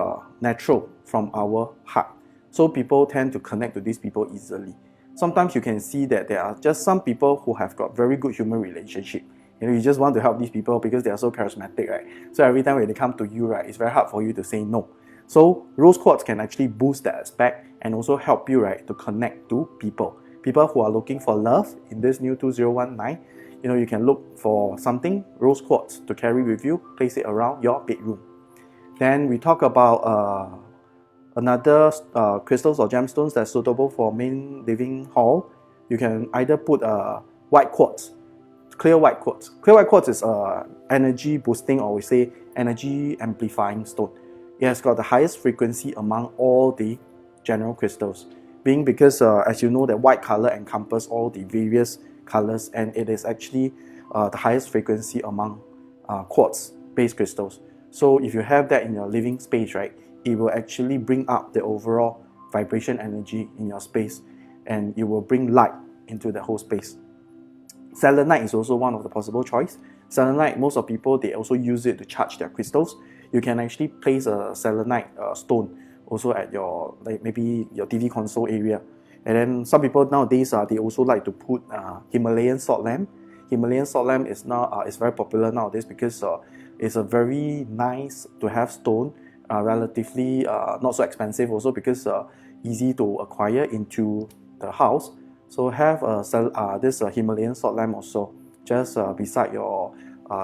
natural from our heart. So people tend to connect to these people easily. Sometimes you can see that there are just some people who have got very good human relationship. You just want to help these people because they are so charismatic, right? So every time when they come to you, right, it's very hard for you to say no. So rose quartz can actually boost that aspect and also help you, right, to connect to people. People who are looking for love in this new 2019, you can look for something, rose quartz, to carry with you, place it around your bedroom. Then we talk about another crystals or gemstones that's suitable for main living hall. You can either put white quartz, clear white quartz. Clear white quartz is energy boosting, or we say energy amplifying stone. It has got the highest frequency among all the general crystals, being because as you know that white color encompasses all the various colors, and it is actually the highest frequency among quartz based crystals. So if you have that in your living space, right, it will actually bring up the overall vibration energy in your space, and it will bring light into the whole space. Selenite is also one of the possible choice. Selenite, most of people, they also use it to charge their crystals. You can actually place a selenite stone also at your, like maybe your TV console area. And then some people nowadays, they also like to put Himalayan salt lamp. Himalayan salt lamp is now is very popular nowadays because it's a very nice to have stone, relatively not so expensive also because easy to acquire into the house. So have this Himalayan salt lamp also just beside your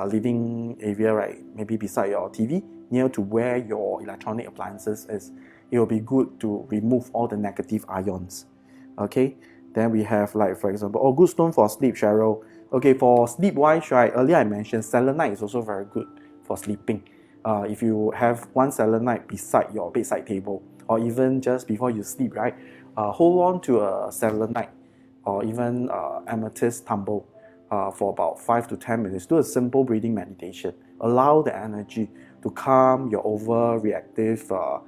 living area, right? Maybe beside your TV, near to where your electronic appliances is. It will be good to remove all the negative ions. Okay, then we have, like, for example, good stone for sleep, Cheryl. Okay, for sleep wise, right, earlier I mentioned selenite is also very good for sleeping. If you have one selenite beside your bedside table, or even just before you sleep, right, hold on to a selenite or even amethyst tumble for about 5 to 10 minutes. Do a simple breathing meditation. Allow the energy to calm your overreactive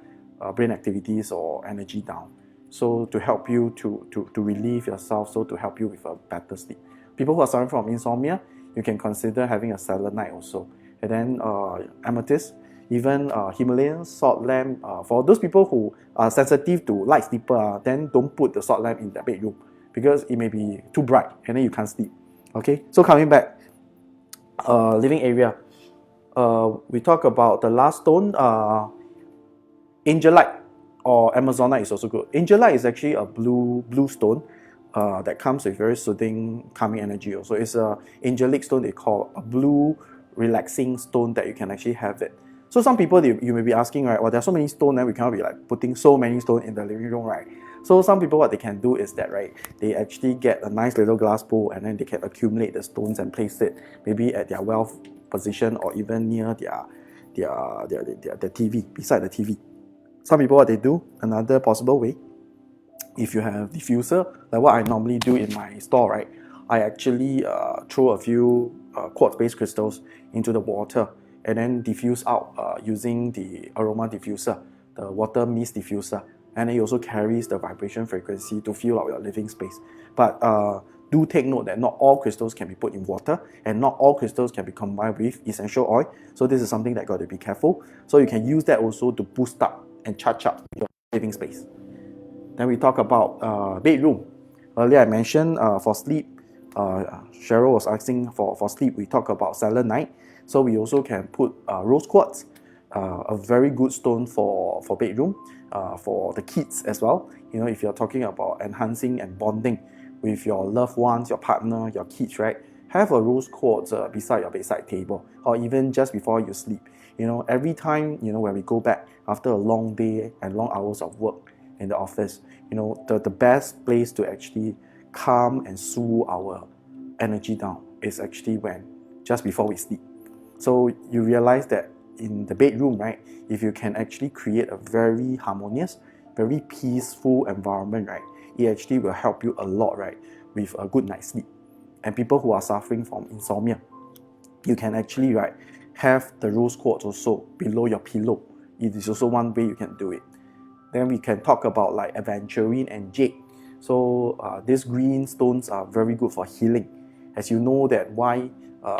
brain activities or energy down. So to help you to relieve yourself, so to help you with a better sleep. People who are suffering from insomnia, you can consider having a selenite also. And then amethyst, even Himalayan salt lamp. For those people who are sensitive to light sleeper, then don't put the salt lamp in their bedroom. because it may be too bright and then you can't sleep. Okay, so coming back, living area, we talk about the last stone, Angelite or Amazonite is also good. Angelite is actually a blue stone that comes with very soothing, calming energy. Also, it's a angelic stone they call a blue relaxing stone that you can actually have it. So some people you may be asking, right? Well, there are so many stones, and we cannot be like putting so many stones in the living room, right? So some people what they can do is that, right? They actually get a nice little glass bowl and then they can accumulate the stones and place it maybe at their wealth position or even near their TV, beside the TV. Some people what they do, another possible way, if you have diffuser, like what I normally do in my store, right? I actually throw a few quartz-based crystals into the water and then diffuse out using the aroma diffuser, the water mist diffuser, and it also carries the vibration frequency to fill out your living space. But do take note that not all crystals can be put in water and not all crystals can be combined with essential oil. So this is something that got to be careful. So you can use that also to boost up and charge up your living space. Then we talk about bedroom. Earlier I mentioned for sleep, Cheryl was asking for sleep, we talk about selenite. So we also can put rose quartz, a very good stone for bedroom, for the kids as well. You know, if you're talking about enhancing and bonding with your loved ones, your partner, your kids, right? Have a rose quartz beside your bedside table, or even just before you sleep. You know, every time, you know, when we go back after a long day and long hours of work in the office, you know, the best place to actually calm and soothe our energy down is actually when just before we sleep. So you realize that in the bedroom, right, if you can actually create a very harmonious, very peaceful environment, right, it actually will help you a lot, right, with a good night's sleep. And people who are suffering from insomnia, you can actually, right, have the rose quartz also below your pillow. It is also one way you can do it. Then we can talk about like aventurine and jade. So these green stones are very good for healing. As you know that why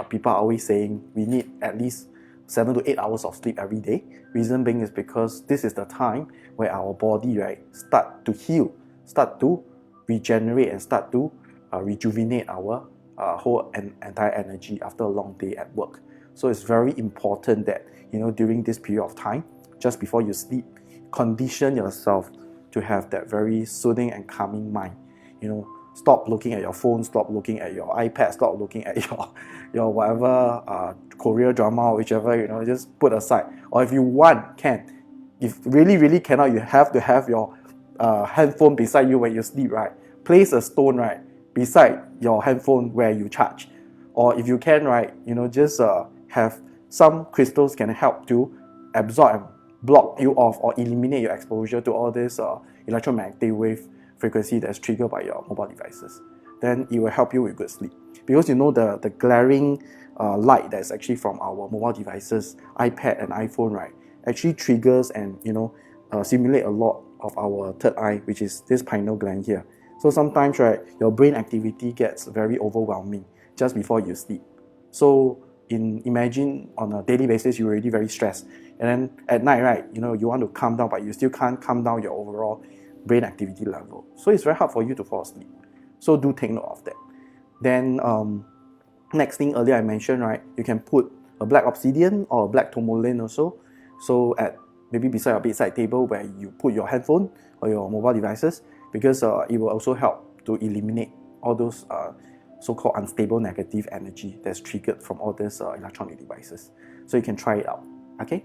people are always saying we need at least 7 to 8 hours of sleep every day. Reason being is because this is the time where our body, right, start to heal, start to regenerate and start to rejuvenate our whole entire energy after a long day at work. So it's very important that, you know, during this period of time, just before you sleep, condition yourself to have that very soothing and calming mind. You know, stop looking at your phone, stop looking at your iPad, stop looking at your whatever Korean drama or whichever, you know, just put aside. Or if you want, can. If really cannot, you have to have your handphone beside you when you sleep, right? Place a stone, right, beside your handphone where you charge. Or if you can, right, you know, just have some crystals can help to absorb and block you off or eliminate your exposure to all this electromagnetic wave frequency that's triggered by your mobile devices. Then it will help you with good sleep. Because you know the glaring light that's actually from our mobile devices, iPad and iPhone, right, actually triggers and, you know, simulate a lot of our third eye, which is this pineal gland here. So sometimes, right, your brain activity gets very overwhelming just before you sleep. So imagine on a daily basis you're already very stressed, and then at night, right, you know, you want to calm down, but you still can't calm down your overall brain activity level. So it's very hard for you to fall asleep. So do take note of that. Then next thing, earlier I mentioned, right, you can put a black obsidian or a black tourmaline also. So at maybe beside your bedside table where you put your handphone or your mobile devices, because it will also help to eliminate all those so-called unstable negative energy that's triggered from all these electronic devices. So you can try it out. Okay.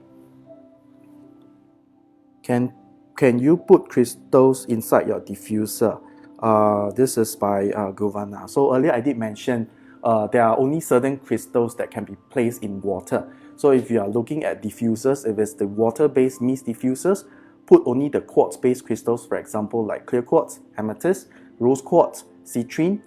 Can you put crystals inside your diffuser? This is by Govana. So earlier I did mention there are only certain crystals that can be placed in water. So if you are looking at diffusers, if it's the water-based mist diffusers, put only the quartz-based crystals, for example, like clear quartz, amethyst, rose quartz, citrine,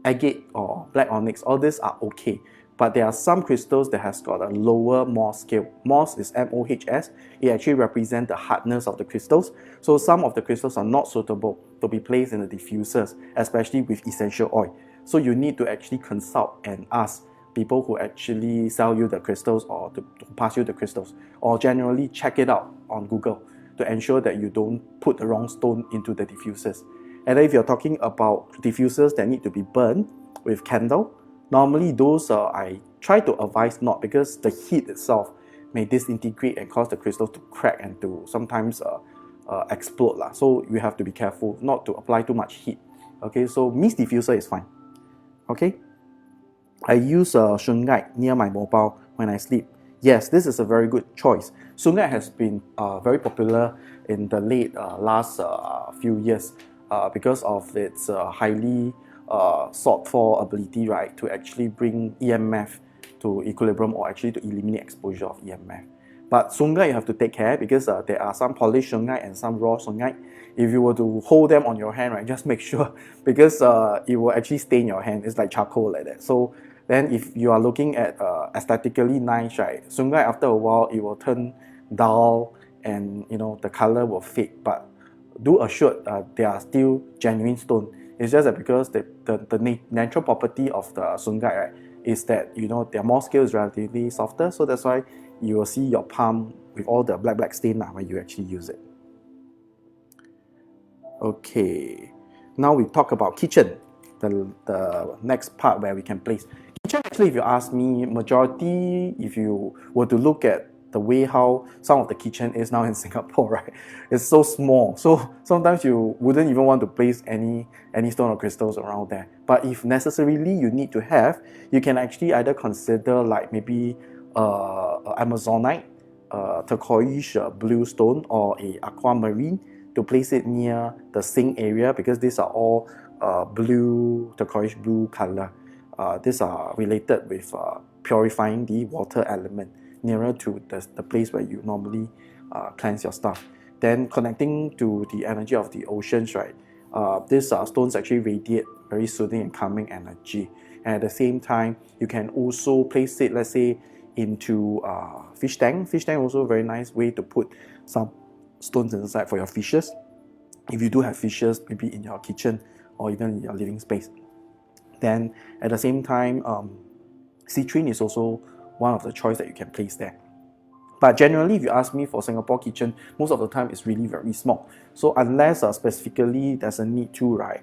agate or black onyx. All these are okay. But there are some crystals that has got a lower Mohs scale. Mohs is M-O-H-S. It actually represents the hardness of the crystals. So some of the crystals are not suitable to be placed in the diffusers, especially with essential oil. So you need to actually consult and ask people who actually sell you the crystals or to pass you the crystals, or generally check it out on Google to ensure that you don't put the wrong stone into the diffusers. And then if you're talking about diffusers that need to be burned with candle, normally those I try to advise not, because the heat itself may disintegrate and cause the crystals to crack and to sometimes explode lah. So you have to be careful not to apply too much heat. Okay, so mist diffuser is fine. Okay, I use shungite near my mobile when I sleep. Yes, this is a very good choice. Shungite has been very popular in the late last few years because of its highly sought for ability, right, to actually bring EMF to equilibrium, or actually to eliminate exposure of EMF. But shungite you have to take care, because there are some polished shungite and some raw shungite. If you were to hold them on your hand, right, just make sure, because it will actually stain your hand. It's like charcoal like that. So then if you are looking at aesthetically nice, right, shungite after a while it will turn dull, and the color will fade. But do assured they are still genuine stone. It's just that because the natural property of the shungite, right, is that their moss scale is relatively softer, so that's why you will see your palm with all the black stain when you actually use it. Okay, now we talk about kitchen, the next part where we can place. Kitchen, actually, if you ask me, majority, if you were to look at the way how some of the kitchen is now in Singapore, right, it's so small. So sometimes you wouldn't even want to place any stone or crystals around there. But if necessarily you need to have, you can actually either consider like maybe Amazonite, turquoise blue stone, or a aquamarine, to place it near the sink area, because these are all blue, turquoise blue color. These are related with purifying the water element nearer to the place where you normally cleanse your stuff. Then connecting to the energy of the oceans, right? These stones actually radiate very soothing and calming energy. And at the same time, you can also place it, let's say, into fish tank. Fish tank also a very nice way to put some stones inside for your fishes. If you do have fishes, maybe in your kitchen or even in your living space. Then at the same time, citrine is also one of the choice that you can place there. But generally, if you ask me, for Singapore kitchen, most of the time it's really very small. So unless specifically there's a need to, right,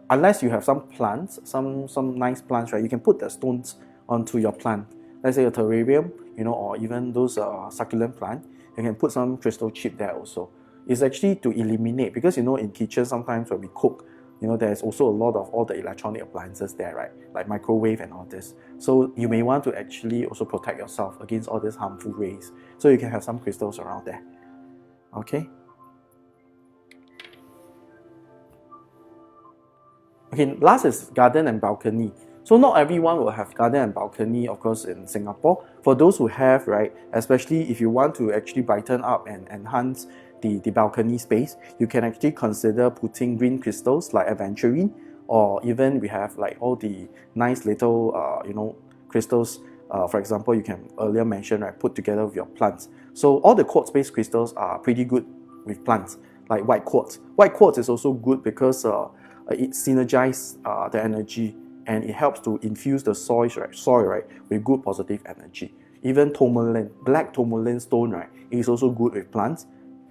unless you have some plants, some nice plants, right, you can put the stones onto your plant. Let's say a terrarium, or even those succulent plant, you can put some crystal chip there also. It's actually to eliminate, because in kitchen sometimes when we cook, there's also a lot of all the electronic appliances there, right? Like microwave and all this. So you may want to actually also protect yourself against all these harmful rays. So you can have some crystals around there. Okay. Okay, last is garden and balcony. So not everyone will have garden and balcony, of course, in Singapore. For those who have, right, especially if you want to actually brighten up and enhance the balcony space, you can actually consider putting green crystals like aventurine, or even we have like all the nice little crystals. For example, you can earlier mention, right, put together with your plants. So all the quartz-based crystals are pretty good with plants, like white quartz. White quartz is also good because it synergizes the energy, and it helps to infuse the soil, right, with good positive energy. Even tourmaline, black tourmaline stone, right, is also good with plants.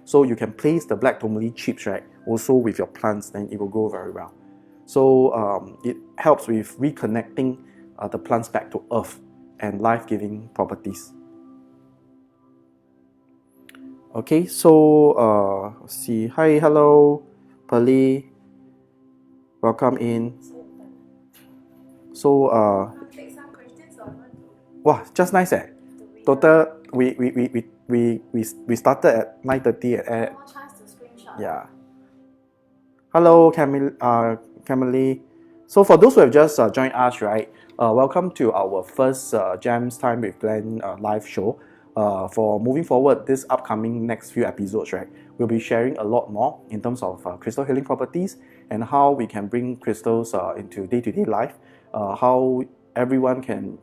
So you can place the black tourmaline chips, right, also with your plants, then it will grow very well. So it helps with reconnecting the plants back to earth and life-giving properties. Okay, so let's see. Hi, hello, Pearly. Welcome in. So Take some questions or not? wow, just nice Total, we started at 9:30 at More chance to screenshot. yeah. Hello, Camille. So for those who have just joined us, right, welcome to our first Gems Time with Glenn live show. For moving forward, this upcoming next few episodes, right, we'll be sharing a lot more in terms of crystal healing properties and how we can bring crystals into day-to-day life, how everyone can,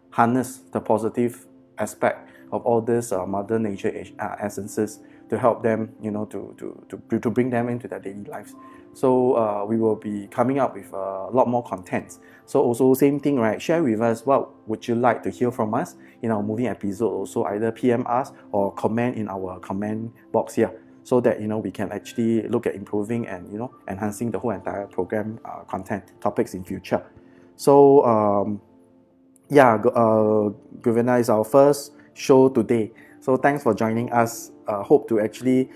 harness the positive aspect of all these mother nature essences to help them, to bring them into their daily lives. So we will be coming up with a lot more content. So also same thing, right? Share with us what would you like to hear from us in our moving episode. Also either PM us or comment in our comment box here. so that we can actually look at improving and enhancing the whole entire program content topics in future. So Govina is our first show today. So thanks for joining us. Hope to actually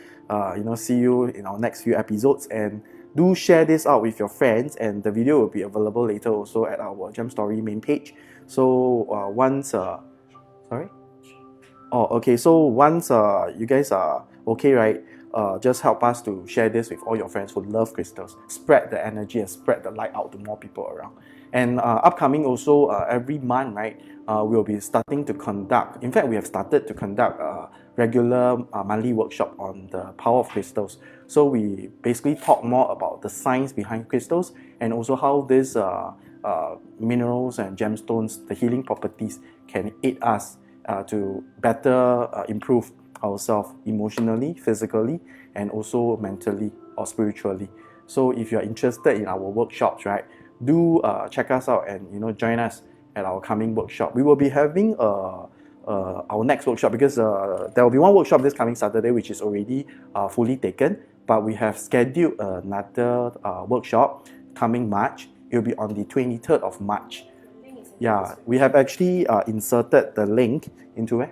see you in our next few episodes, and do share this out with your friends, and the video will be available later also at our Gem Story main page. So once sorry? Oh, okay. So once you guys are okay, right? Just help us to share this with all your friends who love crystals. Spread the energy and spread the light out to more people around. And upcoming also every month, right? We'll be starting to conduct. In fact, we have started to conduct regular monthly workshop on the power of crystals. So we basically talk more about the science behind crystals, and also how these minerals and gemstones, the healing properties, can aid us to better improve ourselves emotionally, physically, and also mentally or spiritually. So if you're interested in our workshops, right, do check us out and join us at our coming workshop. We will be having our next workshop, because there will be one workshop this coming Saturday which is already fully taken, but we have scheduled another workshop coming March. It will be on the 23rd of March. Yeah, we have actually inserted the link into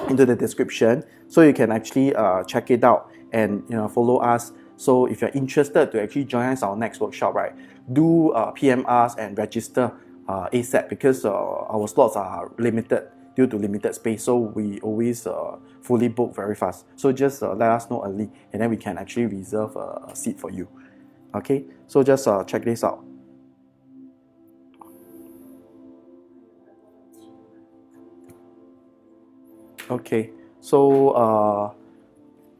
into the description, so you can actually check it out and follow us. So if you're interested to actually join us our next workshop, right, do PM us and register ASAP, because our slots are limited due to limited space. So we always fully book very fast. So just let us know early, and then we can actually reserve a seat for you. Okay, so just check this out. Okay, so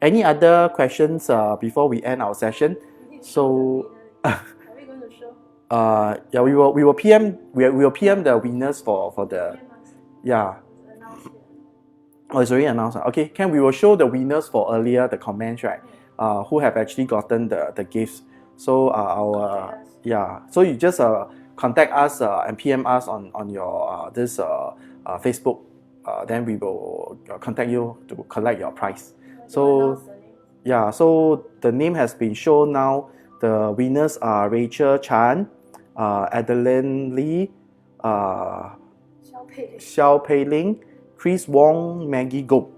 any other questions before we end our session? So Are we going to show? yeah, we will PM the winners for the yeah. Announce here. Oh, it's already announced. Okay, we will show the winners for earlier, the comments, right? Who have actually gotten the gifts. So so you just contact us and PM us on your this Facebook. Then we will contact you to collect your prize. So yeah, so the name has been shown now. The winners are Rachel Chan, Adeline Lee, Xiao Pei Ling, Chris Wong, Maggie Go.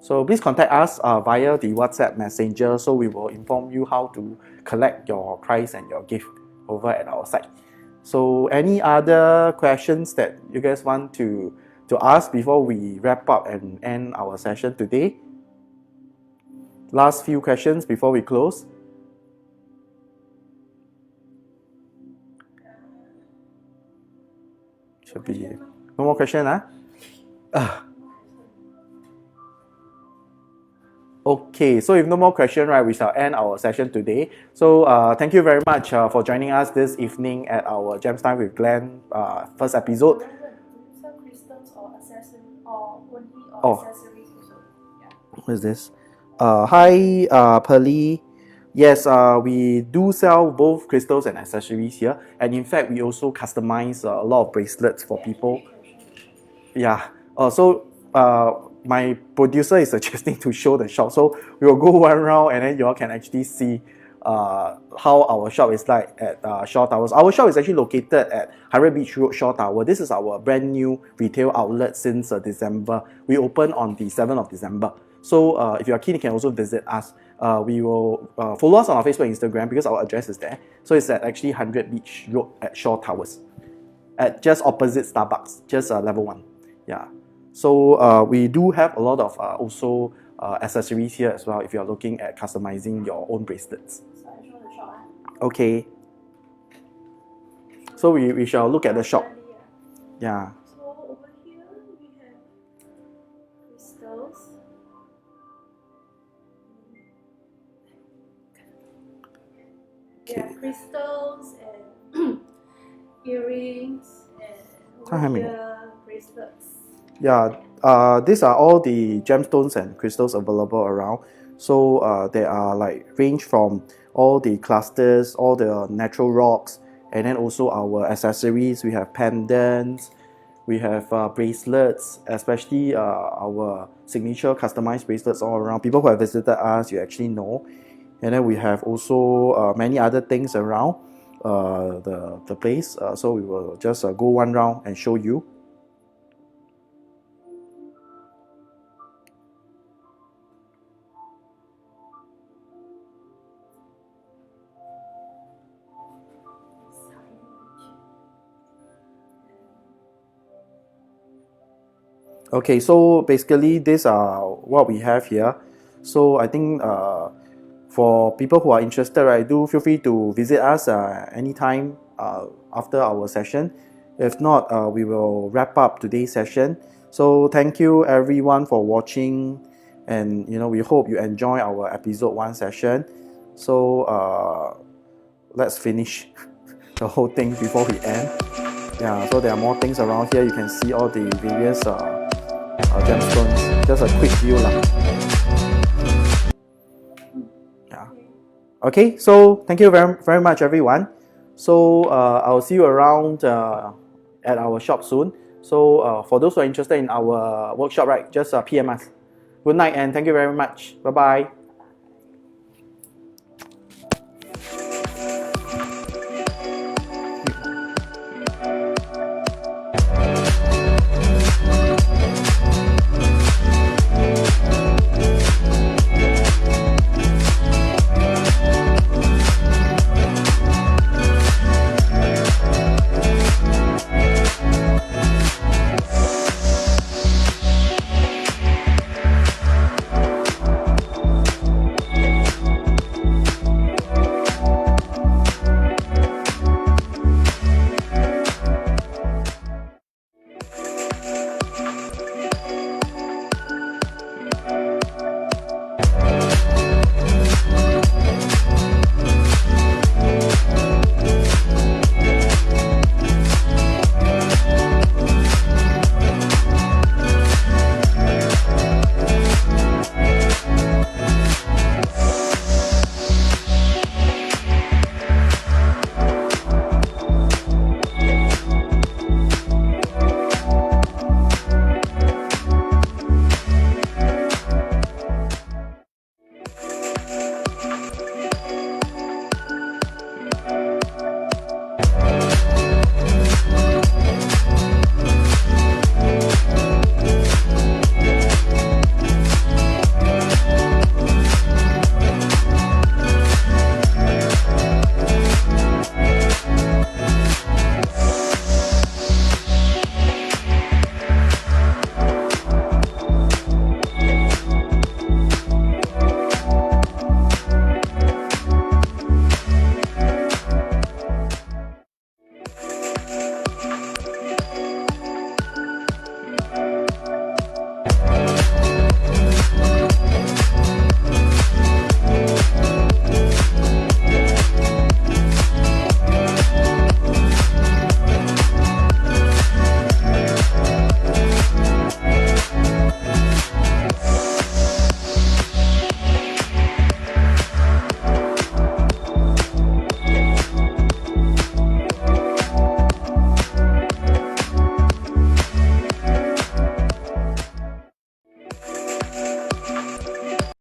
So please contact us via the WhatsApp messenger, so we will inform you how to collect your prize and your gift over at our site. So any other questions that you guys want to ask before we wrap up and end our session today? Last few questions before we close. Should be no more question, Okay, so if no more question, right, we shall end our session today. So thank you very much for joining us this evening at our Gems Time with Glenn first episode. Sell crystals or accessories, or only accessories also? Yeah. What is this? Hi, Pearly. Yes, we do sell both crystals and accessories here, and in fact, we also customize a lot of bracelets for people. Yeah. So my producer is suggesting to show the shop, so we will go one round, and then you all can actually see how our shop is like at Shaw Towers. Our shop is actually located at Harriet Beach Road, Shaw Tower. This is our brand new retail outlet since December. We opened on the 7th of December. So if you are keen, you can also visit us. We will follow us on our Facebook and Instagram, because our address is there. So it's at actually 100 Beach Road at Shaw Towers, at just opposite Starbucks, just level 1. Yeah. So we do have a lot of also accessories here as well, if you are looking at customizing your own bracelets. So I show the shop. Okay. So we shall look at the shop. Yeah. So over here we have crystals. Okay. Yeah, crystals and earrings and over here bracelets. Yeah, these are all the gemstones and crystals available around. So they are like range from all the clusters, all the natural rocks, and then also our accessories. We have pendants, We have bracelets, especially our signature customized bracelets all around. People who have visited us, you actually know. And then we have also many other things around the place. So we will just go one round and show you. Okay, so basically these are what we have here. So I think for people who are interested, right, do feel free to visit us anytime after our session. If not, we will wrap up today's session. So thank you everyone for watching, and we hope you enjoy our episode 1 session. So let's finish the whole thing before we end. Yeah, so there are more things around here. You can see all the various gemstones. Just a quick view lah. Yeah. Okay, so thank you very, very much everyone. So I'll see you around at our shop soon. So for those who are interested in our workshop, right, just PM us. Good night and thank you very much. Bye bye.